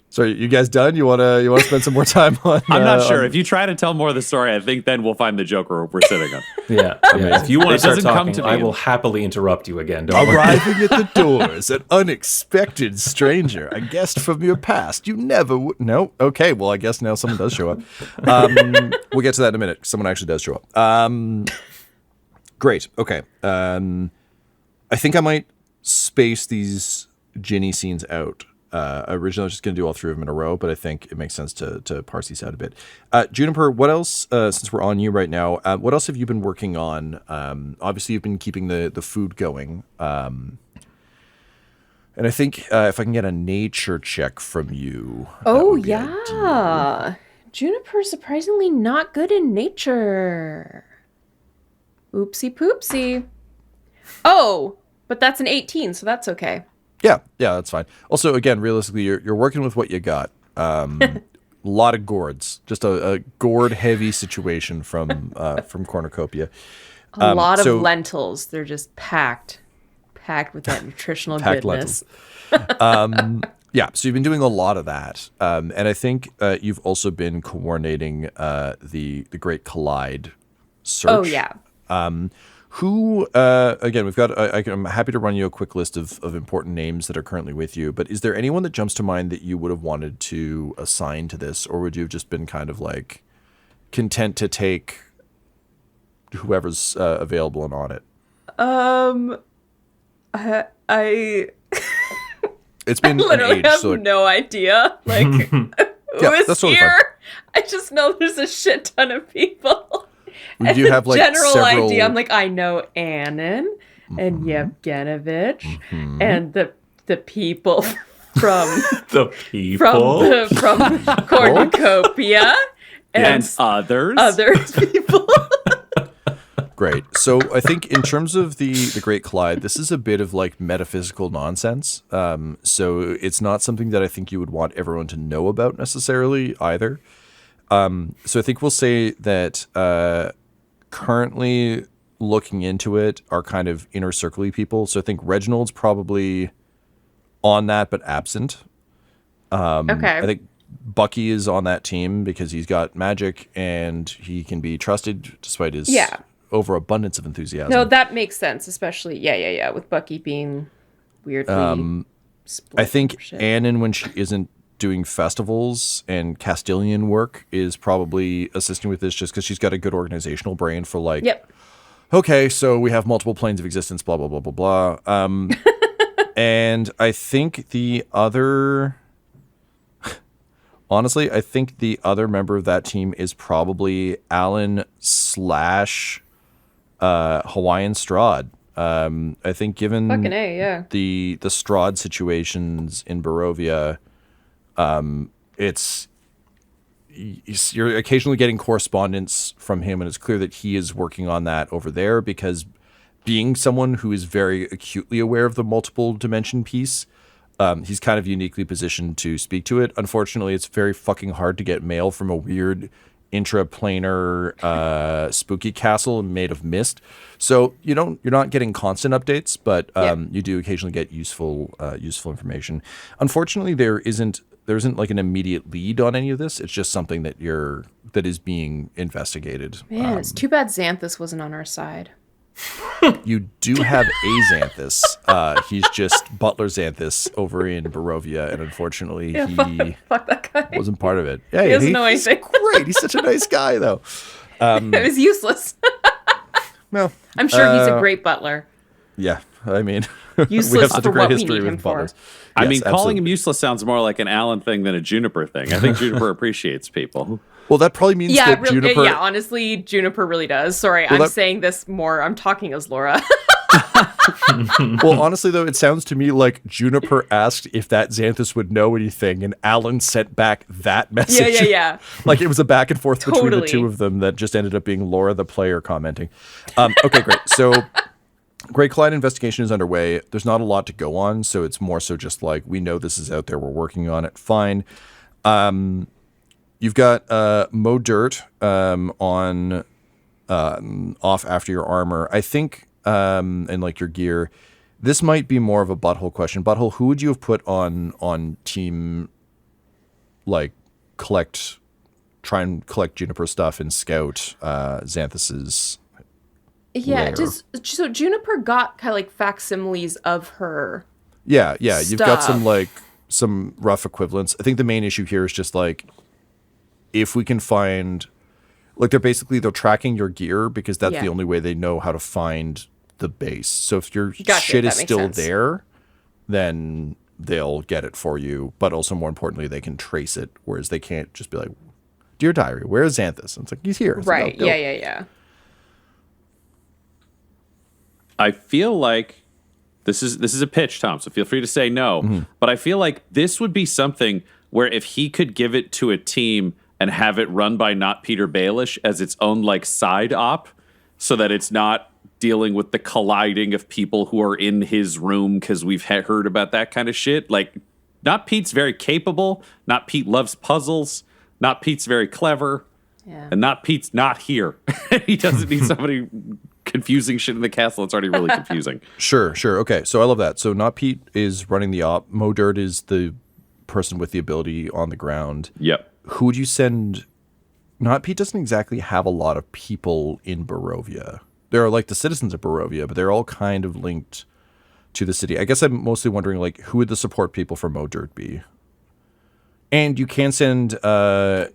So you guys done? You wanna spend some more time on? I'm not sure. If you try to tell more of the story, I think then we'll find the Joker we're sitting on. Yeah. If you want to It start doesn't come talking, to me. I will happily interrupt you again. Don't worry. Arriving at the doors, an unexpected stranger, a guest from your past. You never would. No? Okay, well, I guess now someone does show up. We'll get to that in a minute. Someone actually does show up. Great. Okay. I think I might space these Ginny scenes out. Originally, I was just going to do all three of them in a row, but I think it makes sense to parse these out a bit. Juniper, what else, since we're on you right now, what else have you been working on? Obviously, you've been keeping the food going. And I think if I can get a nature check from you. Oh, yeah. Juniper's surprisingly not good in nature. Oopsie poopsie. Oh, but that's an 18, so that's okay. Yeah, that's fine. Also, again, realistically, you're working with what you got. A lot of gourds, just a gourd-heavy situation from Cornucopia. A lot so- of lentils. They're just packed with that nutritional Packed goodness. Yeah, so you've been doing a lot of that, and I think you've also been coordinating the Great Collide search. Oh, yeah. Who, again, we've got, I'm happy to run you a quick list of important names that are currently with you, but is there anyone that jumps to mind that you would have wanted to assign to this, or would you have just been kind of like content to take whoever's available and on it? I It's been an literally age, have so no idea. Like, who Yeah, is that's totally here? fine. I just know there's a shit ton of people. we do have like General several... idea. I'm like, I know Annan and Yevgenovich and the people from The people. from Cornucopia And others. other people. Great. So I think in terms of the Great Collide, this is a bit of like metaphysical nonsense. So it's not something that I think you would want everyone to know about necessarily either. So I think we'll say that currently looking into it are kind of inner circle-y people. So I think Reginald's probably on that but absent. Okay. I think Bucky is on that team because he's got magic and he can be trusted despite his overabundance of enthusiasm. No, that makes sense, especially yeah, with Bucky being weirdly split I think for shit. Annan, when she isn't doing festivals and Castilian work, is probably assisting with this just because she's got a good organizational brain for like, Yep. okay, so we have multiple planes of existence, blah, blah, blah, blah, blah. And I think the other... Honestly, I think the other member of that team is probably Alan / Hawaiian Strahd. I think given Fucking A, yeah. the Strahd situations in Borovia, you're occasionally getting correspondence from him, and it's clear that he is working on that over there because being someone who is very acutely aware of the multiple dimension piece, he's kind of uniquely positioned to speak to it. Unfortunately, it's very fucking hard to get mail from a weird intraplanar spooky castle made of mist. So you're not getting constant updates, but you do occasionally get useful information. Unfortunately, there isn't there isn't like an immediate lead on any of this. It's just something that is being investigated. Man, it's too bad Xanthus wasn't on our side. You do have a Xanthus. He's just Butler Xanthus over in Barovia, and unfortunately, he Fuck that guy. wasn't part of it. Yeah, He doesn't know he's anything. great. He's such a nice guy, though. It was useless. Well, I'm sure he's a great butler. yeah. I mean, we Useless have such a for great what we history need him with for. butlers. I Yes, mean, calling absolutely. him useless sounds more like an Alan thing than a Juniper thing. I think Juniper apprecites people. Well, that probably means Yeah, that Juniper. yeah, honestly, Juniper really does. Sorry, I'm that- saying this more. I'm talking as Laura. Well, honestly, though, it sounds to me like Juniper asked if that Xanthus would know anything, and Alan sent back that message. Yeah. Like it was a back and forth between the Totally. two of them that just ended up being Laura, the player, commenting. Okay, great. So, Great Collide investigation is underway. There's not a lot to go on, so it's more so just like we know this is out there. We're working on it. Fine. You've got Mow Dirt on off after your armor. I think and like your gear. This might be more of a Butthole question. Butthole, who would you have put on team like try and collect Juniper stuff and scout Xanthus's lair? So Juniper got kind of like facsimiles of her. Yeah. You've got Stuff. some rough equivalents. I think the main issue here is just like if we can find like they're tracking your gear because that's the only way they know how to find the base. So if your Gotcha, shit is that makes still sense. there, then they'll get it for you. But also more importantly, they can trace it, whereas they can't just be like, "Dear diary, where is Xanthus?" And it's like he's here. It's like, Right. "Oh, go." Yeah. I feel like this is a pitch, Tom, so feel free to say no. But I feel like this would be something where if he could give it to a team and have it run by not Peter Baelish as its own like side op, so that it's not dealing with the colliding of people who are in his room because we've heard about that kind of shit. Like, not Pete's very capable. Not Pete loves puzzles. Not Pete's very clever. Yeah. And not Pete's not here. He doesn't need somebody confusing shit in the castle. It's already really confusing. Sure. Okay, so I love that. So not Pete is running the op. Mow Dirt is the person with the ability on the ground. Yep. Who would you send? Not Pete doesn't exactly have a lot of people in Barovia. There are like the citizens of Barovia, but they're all kind of linked to the city. I guess I'm mostly wondering like who would the support people for Mow Dirt be? And you can send our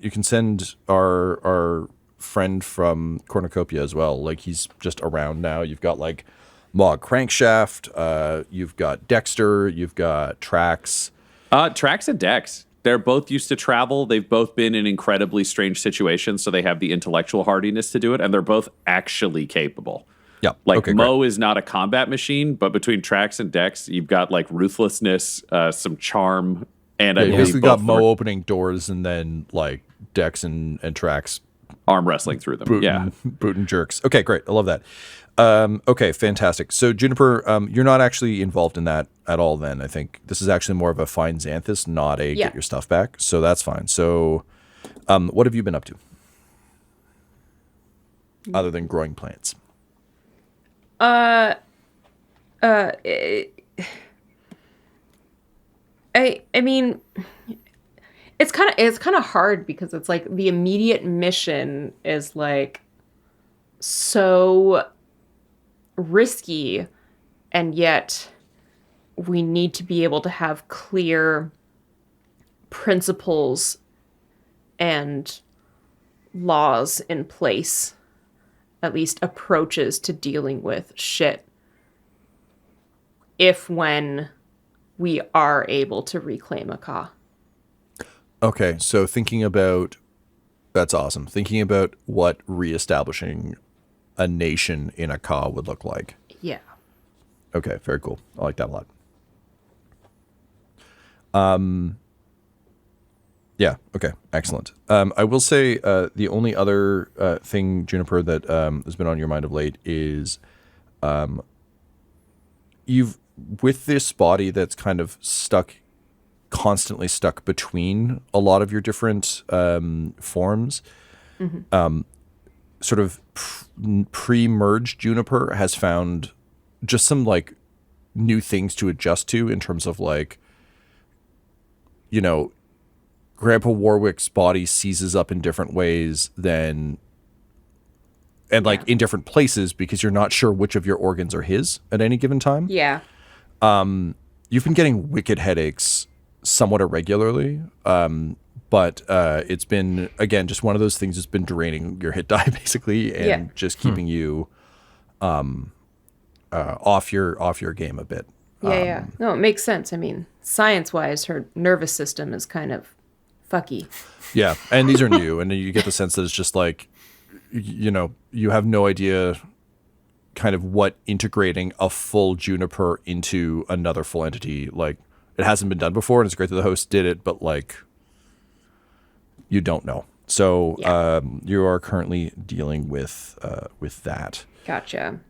friend from Cornucopia as well. Like he's just around now. You've got like Mog Crankshaft, you've got Dexter, you've got Trax. Trax and Dex. They're both used to travel. They've both been in incredibly strange situations, so they have the intellectual hardiness to do it, and they're both actually capable. Yeah. Like okay, Mo great. is not a combat machine, but between Trax and Dex, you've got like ruthlessness, some charm, and I Yeah, you believe basically got both Mo are opening doors and then like Dex and Trax arm wrestling through them. booting jerks. Okay, great. I love that. Okay, fantastic. So Juniper, you're not actually involved in that at all then. I think this is actually more of a find Xanthus, not a get your stuff back. So that's fine. So what have you been up to? Other than growing plants? I mean, it's kind of hard because it's like the immediate mission is like so risky, and yet we need to be able to have clear principles and laws in place, at least approaches to dealing with shit, if when we are able to reclaim a Ka. Okay, so that's awesome. Thinking about what reestablishing a nation in a Ka would look like. Yeah. Okay, very cool. I like that a lot. Yeah, okay, excellent. I will say the only other thing, Juniper, that has been on your mind of late is you've, with this body that's kind of constantly stuck between a lot of your different forms, sort of pre-merged Juniper has found just some like new things to adjust to in terms of like, Grandpa Warwick's body seizes up in different ways in different places because you're not sure which of your organs are his at any given time. Yeah. You've been getting wicked headaches somewhat irregularly, but it's been, again, just one of those things that's been draining your hit die basically and just keeping you off your game a bit. Yeah. No, it makes sense. I mean, science-wise, her nervous system is kind of fucky. Yeah, and these are new, and you get the sense that it's just like, you have no idea kind of what integrating a full Juniper into another full entity, like, it hasn't been done before, and it's great that the host did it, but, like, you don't know. So you are currently dealing with that. Gotcha.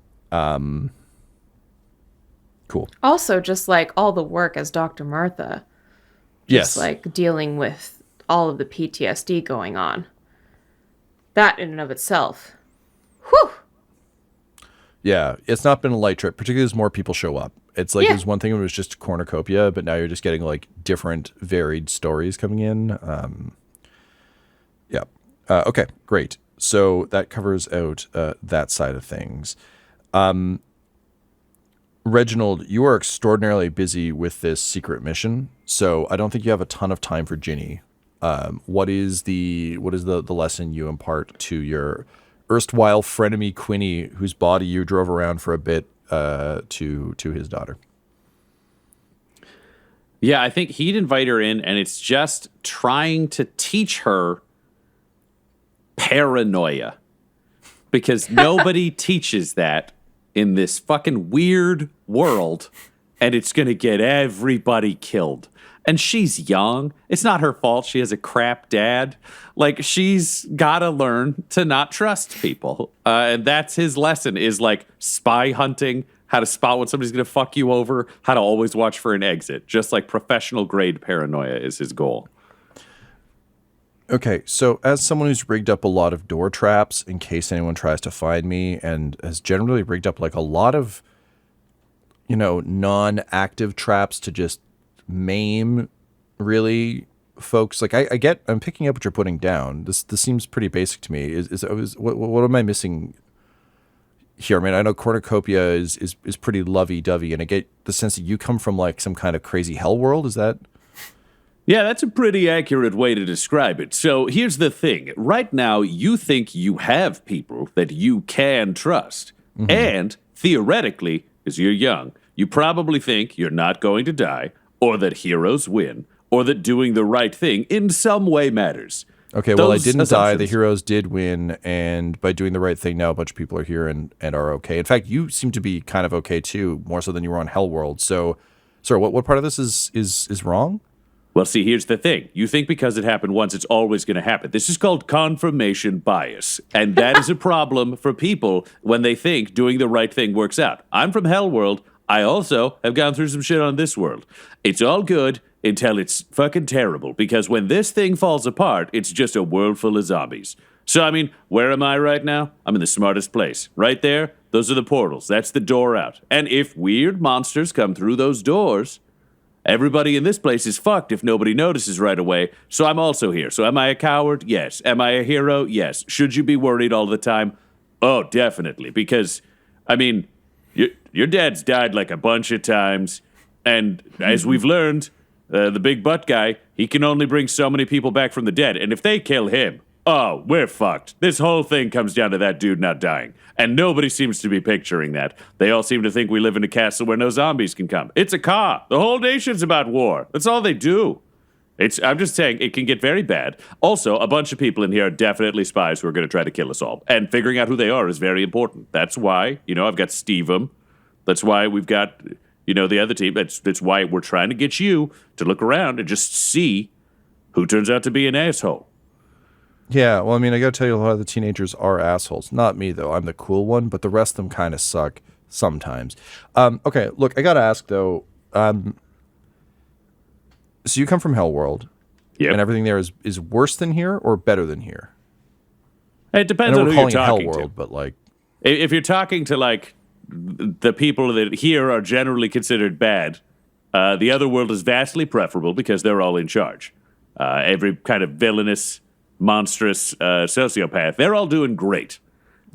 Cool. Also, just like all the work as Dr. Martha. Yes. Just like dealing with all of the PTSD going on. That in and of itself. Whew. Yeah, it's not been a light trip, particularly as more people show up. It's like, there's one thing when it was just cornucopia, but now you're just getting like different varied stories coming in. Okay, great. So that covers out that side of things. Reginald, you are extraordinarily busy with this secret mission, so I don't think you have a ton of time for Ginny. What is the lesson you impart to your erstwhile frenemy Quinny, whose body you drove around for a bit, to his daughter? Yeah, I think he'd invite her in, and it's just trying to teach her paranoia. Because nobody teaches that in this fucking weird world, and it's going to get everybody killed. And she's young. It's not her fault she has a crap dad. Like, she's got to learn to not trust people. And that's his lesson, is like spy hunting, how to spot when somebody's going to fuck you over, how to always watch for an exit. Just like professional grade paranoia is his goal. Okay, so as someone who's rigged up a lot of door traps in case anyone tries to find me, and has generally rigged up like a lot of, non-active traps to just maim really folks, like I'm picking up what you're putting down. This seems pretty basic to me. What am I missing here? I mean, I know cornucopia is pretty lovey-dovey, and I get the sense that you come from like some kind of crazy hell world. Is that? Yeah, that's a pretty accurate way to describe it. So here's the thing. Right now, you think you have people that you can trust. Mm-hmm. And theoretically, as you're young, you probably think you're not going to die, or that heroes win, or that doing the right thing in some way matters. Okay, well, I didn't die. The heroes did win, and by doing the right thing, now a bunch of people are here and are okay. In fact, you seem to be kind of okay too, more so than you were on Hellworld. So, sorry, what part of this is wrong? Well, see, here's the thing. You think because it happened once, it's always going to happen. This is called confirmation bias. And that is a problem for people when they think doing the right thing works out. I'm from Hellworld. I also have gone through some shit on this world. It's all good until it's fucking terrible. Because when this thing falls apart, it's just a world full of zombies. So, I mean, where am I right now? I'm in the smartest place. Right there, those are the portals. That's the door out. And if weird monsters come through those doors, everybody in this place is fucked if nobody notices right away, so I'm also here. So am I a coward? Yes. Am I a hero? Yes. Should you be worried all the time? Oh, definitely. Because, I mean, your dad's died like a bunch of times, and as we've learned, the big butt guy, he can only bring so many people back from the dead, and if they kill him, oh, we're fucked. This whole thing comes down to that dude not dying. And nobody seems to be picturing that. They all seem to think we live in a castle where no zombies can come. It's a car. The whole nation's about war. That's all they do. I'm just saying, it can get very bad. Also, a bunch of people in here are definitely spies who are going to try to kill us all. And figuring out who they are is very important. That's why, I've got Steve-em. That's why we've got, the other team. That's why we're trying to get you to look around and just see who turns out to be an asshole. Yeah, well, I mean, I got to tell you, a lot of the teenagers are assholes. Not me, though. I'm the cool one, but the rest of them kind of suck sometimes. Okay, look, I got to ask, though. So you come from Hellworld, and everything there is worse than here or better than here? It depends on who you're talking Hellworld, to. But like, if you're talking to, like, the people that here are generally considered bad, the other world is vastly preferable because they're all in charge. every kind of villainous, monstrous sociopath. They're all doing great.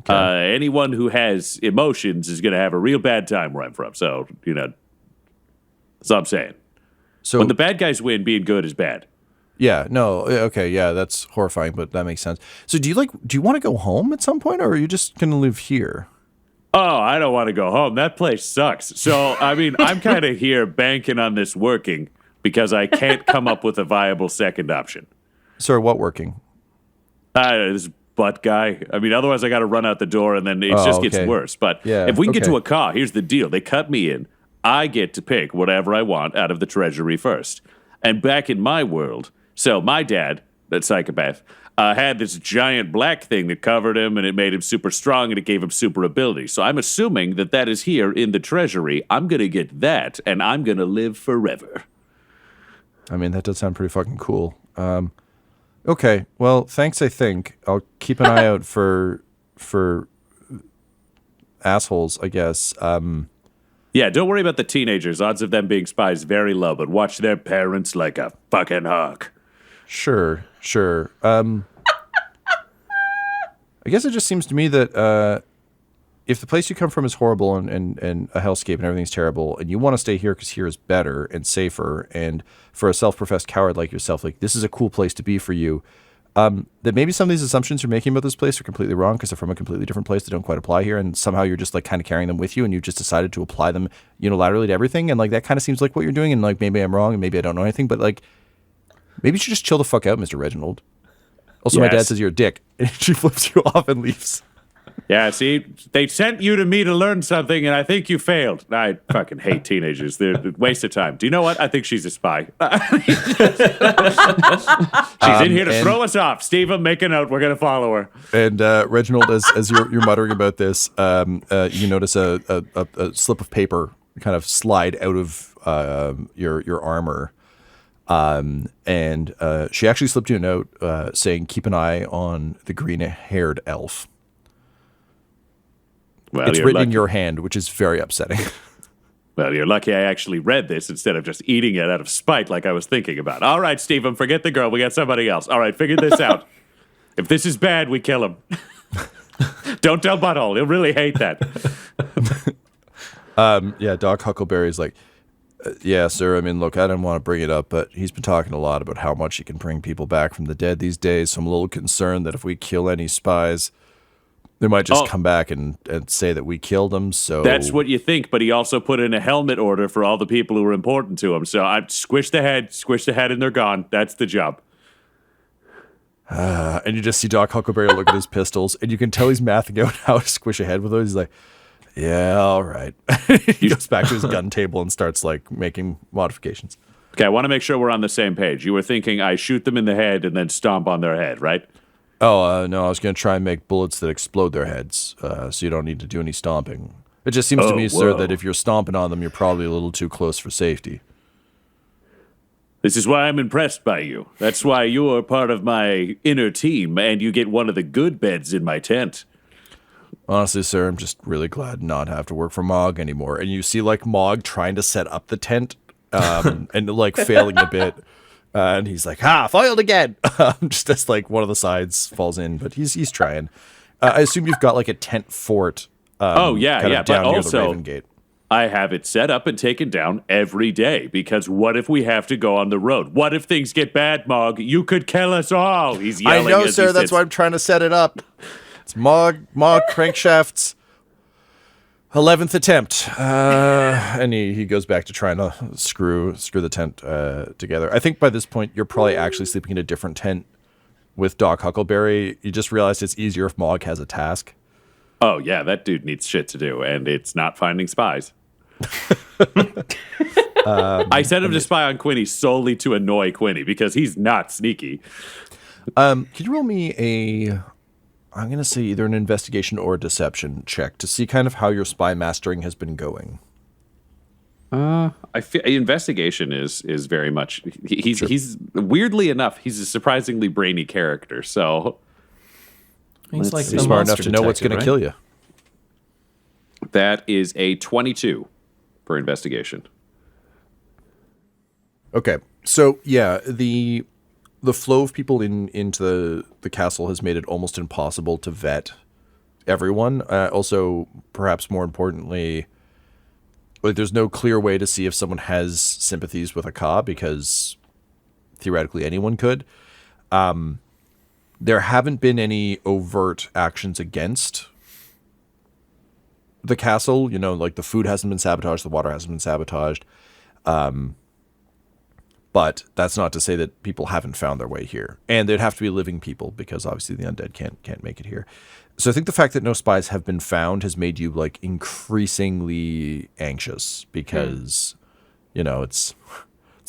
Anyone who has emotions is going to have a real bad time where I'm from. So, that's all I'm saying. So when the bad guys win, being good is bad. yeah, no, okay, yeah, that's horrifying, but that makes sense. So do you want to go home at some point, or are you just going to live here? Oh, I don't want to go home. That place sucks. So, I mean, I'm kind of here banking on this working because I can't come up with a viable second option. Sir, what working? This butt guy. I mean, otherwise I got to run out the door and then it just gets worse. But if we can get to a car, here's the deal. They cut me in. I get to pick whatever I want out of the treasury first. And back in my world, so my dad, that psychopath, had this giant black thing that covered him and it made him super strong and it gave him super ability. So I'm assuming that is here in the treasury. I'm going to get that and I'm going to live forever. I mean, that does sound pretty fucking cool. Okay, well, thanks, I think. I'll keep an eye out for assholes, I guess. Yeah, don't worry about the teenagers. Odds of them being spies very low, but watch their parents like a fucking hawk. Sure. I guess it just seems to me that if the place you come from is horrible and a hellscape and everything's terrible, and you want to stay here because here is better and safer, and for a self-professed coward like yourself, like this is a cool place to be for you, that maybe some of these assumptions you're making about this place are completely wrong because they're from a completely different place that don't quite apply here, and somehow you're just like kind of carrying them with you, and you just decided to apply them unilaterally to everything, and like that kind of seems like what you're doing, and like maybe I'm wrong, and maybe I don't know anything, but like maybe you should just chill the fuck out, Mr. Reginald. Also, my dad says you're a dick, and she flips you off and leaves. Yeah, see, they sent you to me to learn something, and I think you failed. I fucking hate teenagers. They're a waste of time. Do you know what? I think she's a spy. She's in here to throw us off. Stephen, make a note. We're going to follow her. And Reginald, as you're muttering about this, you notice a slip of paper kind of slide out of your armor. And she actually slipped you a note saying, keep an eye on the green-haired elf. Well, it's written in your hand, which is very upsetting. Well, you're lucky I actually read this instead of just eating it out of spite like I was thinking about. All right, Stephen, forget the girl. We got somebody else. All right, figure this out. If this is bad, we kill him. Don't tell Butthole. He'll really hate that. Yeah, Doc Huckleberry's like, yeah, sir, I mean, look, I didn't want to bring it up, but he's been talking a lot about how much he can bring people back from the dead these days, so I'm a little concerned that if we kill any spies, they might just come back and say that we killed them, so... That's what you think, but he also put in a helmet order for all the people who were important to him, so I squish the head, and they're gone. That's the job. And you just see Doc Huckleberry look at his pistols, and you can tell he's mathing out how to squish a head with those. He's like, yeah, all right. He goes back to his gun table and starts, like, making modifications. Okay, I want to make sure we're on the same page. You were thinking I shoot them in the head and then stomp on their head, right? Oh, no, I was going to try and make bullets that explode their heads, so you don't need to do any stomping. It just seems to me, sir, that if you're stomping on them, you're probably a little too close for safety. This is why I'm impressed by you. That's why you are part of my inner team, and you get one of the good beds in my tent. Honestly, sir, I'm just really glad not to have to work for Mog anymore. And you see, like, Mog trying to set up the tent and, like, failing a bit. And he's like, foiled again. Just as, like, one of the sides falls in. But he's trying. I assume you've got, like, a tent fort down but near the Raven Gate. I have it set up and taken down every day, because what if we have to go on the road? What if things get bad, Mog? You could kill us all. He's yelling. I know, sir. That's why I'm trying to set it up. It's Mog Crankshaft's 11th attempt. And he goes back to trying to screw the tent together. I think by this point, you're probably actually sleeping in a different tent with Doc Huckleberry. You just realized it's easier if Mog has a task. Oh, yeah, that dude needs shit to do, and it's not finding spies. I sent him to spy on Quinny solely to annoy Quinny, because he's not sneaky. Could you roll me I'm going to say either an investigation or a deception check to see kind of how your spy mastering has been going? I feel investigation is very much... He's weirdly enough, he's a surprisingly brainy character, so... He's like He's smart enough to know what's going to kill you. That is a 22 for investigation. Okay, so yeah, the the flow of people into the castle has made it almost impossible to vet everyone. Also, perhaps more importantly, like there's no clear way to see if someone has sympathies with a Ka, because theoretically anyone could. There haven't been any overt actions against the castle. You know, like the food hasn't been sabotaged, the water hasn't been sabotaged. But that's not to say that people haven't found their way here. And they'd have to be living people, because obviously the undead can't make it here. So I think the fact that no spies have been found has made you like increasingly anxious, because you know, it's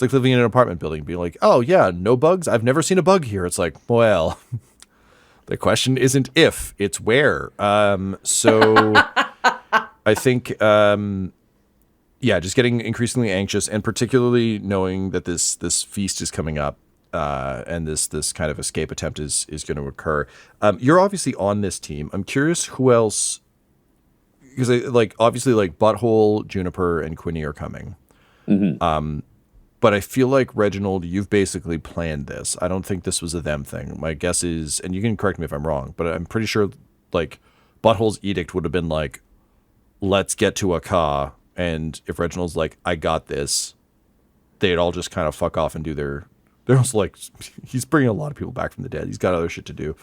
like living in an apartment building, being like, oh yeah, no bugs? I've never seen a bug here. It's like, well, the question isn't if, it's where. So I think yeah, just getting increasingly anxious, and particularly knowing that this feast is coming up, and this kind of escape attempt is going to occur. You're obviously on this team. I'm curious who else, because obviously like Butthole, Juniper, and Quinny are coming. Mm-hmm. But I feel like, Reginald, you've basically planned this. I don't think this was a them thing. My guess is, and you can correct me if I'm wrong, but I'm pretty sure like Butthole's edict would have been like, let's get to a Ka. And if Reginald's like, I got this, they'd all just kind of fuck off and do they're also like, he's bringing a lot of people back from the dead. He's got other shit to do.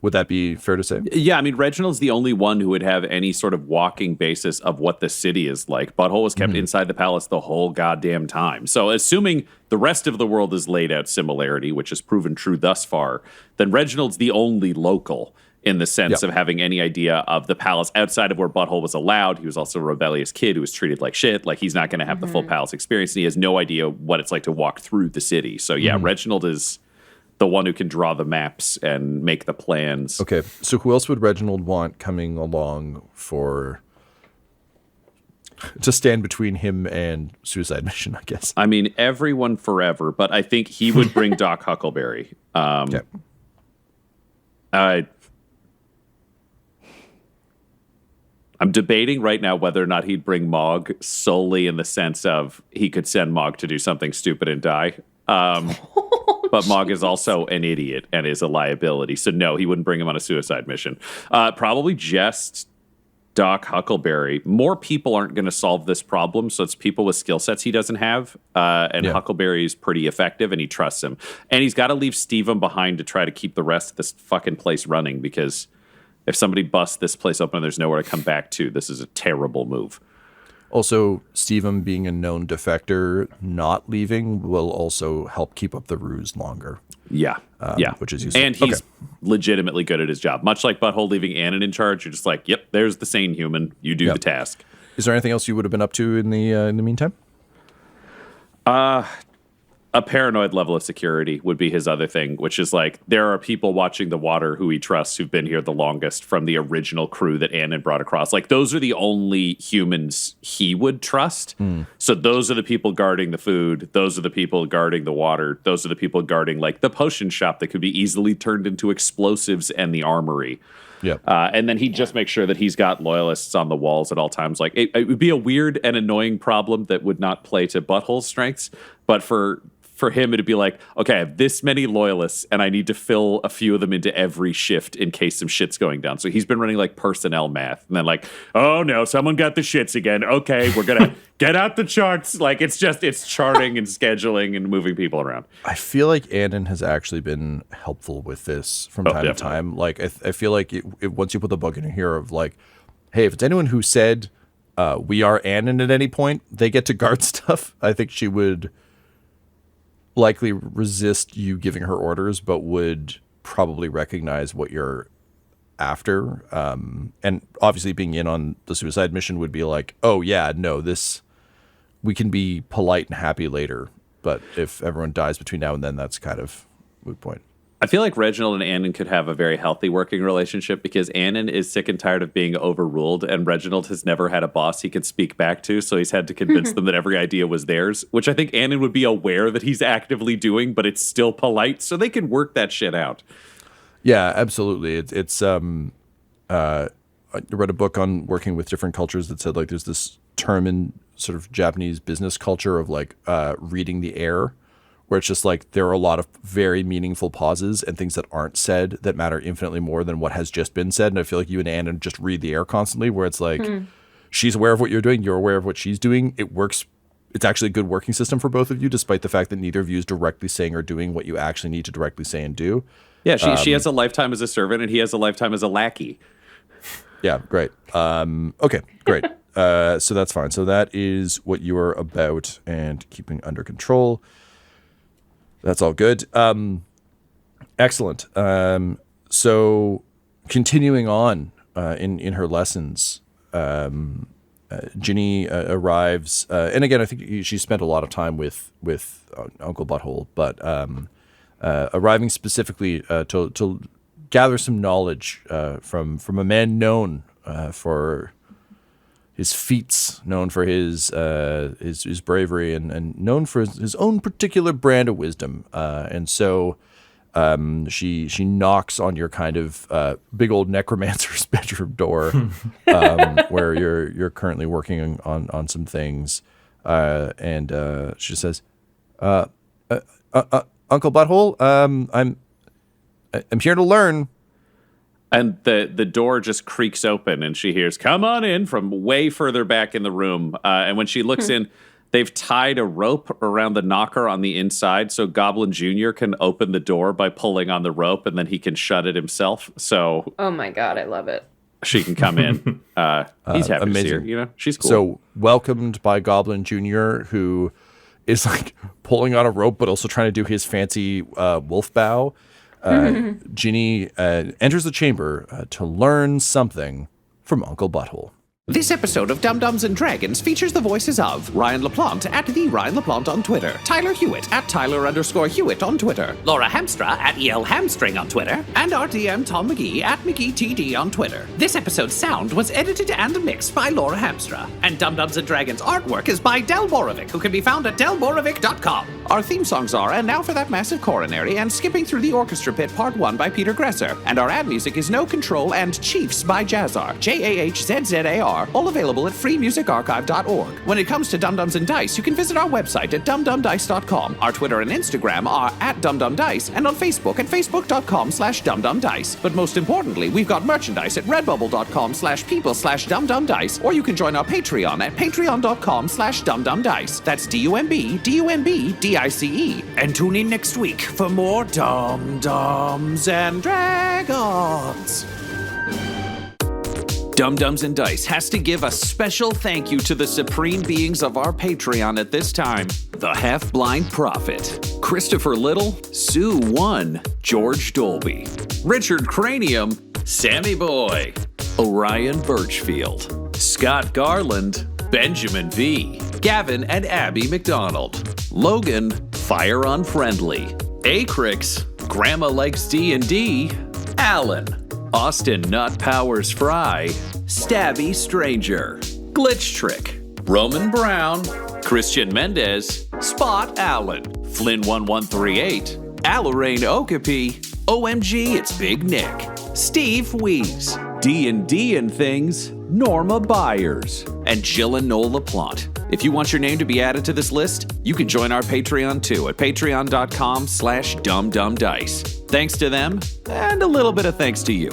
Would that be fair to say? Yeah, I mean, Reginald's the only one who would have any sort of walking basis of what the city is like. Butthole was kept inside the palace the whole goddamn time. So assuming the rest of the world is laid out similarity, which has proven true thus far, then Reginald's the only local in the sense of having any idea of the palace outside of where Butthole was allowed. He was also a rebellious kid who was treated like shit. Like, he's not going to have the full palace experience, and he has no idea what it's like to walk through the city. So, yeah, Reginald is the one who can draw the maps and make the plans. Okay, so who else would Reginald want coming along to stand between him and suicide mission, I guess? I mean, everyone forever, but I think he would bring Doc Huckleberry. Okay. I'm debating right now whether or not he'd bring Mog, solely in the sense of he could send Mog to do something stupid and die. But Mog is also an idiot and is a liability. So no, he wouldn't bring him on a suicide mission. Probably just Doc Huckleberry. More people aren't going to solve this problem, so it's people with skill sets he doesn't have. Huckleberry is pretty effective, and he trusts him. And he's got to leave Steven behind to try to keep the rest of this fucking place running, because if somebody busts this place open and there's nowhere to come back to, this is a terrible move. Also, Steven being a known defector, not leaving will also help keep up the ruse longer. Yeah. Which is useful. And he's legitimately good at his job. Much like Butthole leaving Annan in charge, you're just like, yep, there's the sane human. You do the task. Is there anything else you would have been up to in the meantime? A paranoid level of security would be his other thing, which is like, there are people watching the water who he trusts who've been here the longest from the original crew that Annan brought across. Like, those are the only humans he would trust. So those are the people guarding the food. Those are the people guarding the water. Those are the people guarding like the potion shop that could be easily turned into explosives and the armory. Yeah. And then he'd just make sure that he's got loyalists on the walls at all times. Like, it would be a weird and annoying problem that would not play to Butthole's strengths, but for him, it'd be like, okay, I have this many loyalists, and I need to fill a few of them into every shift in case some shit's going down. So he's been running like personnel math, and then like, oh no, someone got the shits again. Okay, we're gonna get out the charts. Like, it's charting and scheduling and moving people around. I feel like Annan has actually been helpful with this from time to time. Like, I feel like once you put the bug in here of like, hey, if it's anyone who said we are Annan at any point, they get to guard stuff. I think she would likely resist you giving her orders, but would probably recognize what you're after. And obviously being in on the suicide mission would be like, oh yeah, no, we can be polite and happy later. But if everyone dies between now and then, that's kind of moot point. I feel like Reginald and Annan could have a very healthy working relationship, because Annan is sick and tired of being overruled, and Reginald has never had a boss he could speak back to, so he's had to convince them that every idea was theirs, which I think Annan would be aware that he's actively doing, but it's still polite, so they can work that shit out. Yeah, absolutely. It's I read a book on working with different cultures that said like there's this term in sort of Japanese business culture of like reading the air, where it's just like there are a lot of very meaningful pauses and things that aren't said that matter infinitely more than what has just been said. And I feel like you and Anna just read the air constantly, where it's like she's aware of what you're doing, you're aware of what she's doing. It works. It's actually a good working system for both of you, despite the fact that neither of you is directly saying or doing what you actually need to directly say and do. Yeah, she has a lifetime as a servant, and he has a lifetime as a lackey. Yeah, great. Okay, great. So that's fine. So that is what you are about and keeping under control. That's all good. Excellent. So continuing on in her lessons, Ginny arrives, and again, I think she spent a lot of time with Uncle Butthole, but arriving specifically to gather some knowledge from a man known for his feats, known for his bravery, and known for his own particular brand of wisdom. And so she knocks on your kind of big old necromancer's bedroom door, where you're currently working on some things, and she says, "Uncle Butthole, I'm here to learn." And the door just creaks open, and she hears, "Come on in," from way further back in the room. And when she looks in, they've tied a rope around the knocker on the inside, so Goblin Jr. can open the door by pulling on the rope, and then he can shut it himself. So, Oh my god, I love it. she can come in. He's happy to see her. amazing. She's cool. So welcomed by Goblin Jr., who is like pulling on a rope, but also trying to do his fancy wolf bow. Ginny enters the chamber to learn something from Uncle Butthole. This episode of Dum Dums and Dragons features the voices of Ryan LaPlante at the Ryan LaPlante on Twitter, Tyler Hewitt at Tyler_Hewitt on Twitter, Laura Hamstra at EL Hamstring on Twitter, and our DM Tom McGee at McGeeTD on Twitter. This episode's sound was edited and mixed by Laura Hamstra, and Dum Dums and Dragons artwork is by Del Borovic, who can be found at delborovic.com. Our theme songs are And Now for That Massive Coronary and Skipping Through the Orchestra Pit Part 1 by Peter Gresser, and our ad music is No Control and Chiefs by Jazzar, JAHZZAR, all available at freemusicarchive.org. When it comes to Dum Dums and Dice, you can visit our website at dumdumdice.com. Our Twitter and Instagram are at dumdumdice, and on Facebook at facebook.com/dumdumdice. But most importantly, we've got merchandise at redbubble.com/people/dumdumdice, or you can join our Patreon at patreon.com/dumdumdice. That's DUMBDUMBDICE. And tune in next week for more Dum Dums and Dragons. Dum Dums and Dice has to give a special thank you to the supreme beings of our Patreon at this time. The Half-Blind Prophet, Christopher Little, Sue One, George Dolby, Richard Cranium, Sammy Boy, Orion Birchfield, Scott Garland, Benjamin V, Gavin and Abby McDonald, Logan, Fire Unfriendly, Acrix, Grandma Likes D&D, Alan, Austin Nut Powers Fry, Stabby Stranger, Glitch Trick, Roman Brown, Christian Mendez, Spot Allen, Flynn1138, Alarain Okapi, OMG It's Big Nick, Steve Wees, D&D and Things, Norma Byers, and Jill and Noel LaPlante. If you want your name to be added to this list, you can join our Patreon too at patreon.com/dumdumdice. Thanks to them, and a little bit of thanks to you.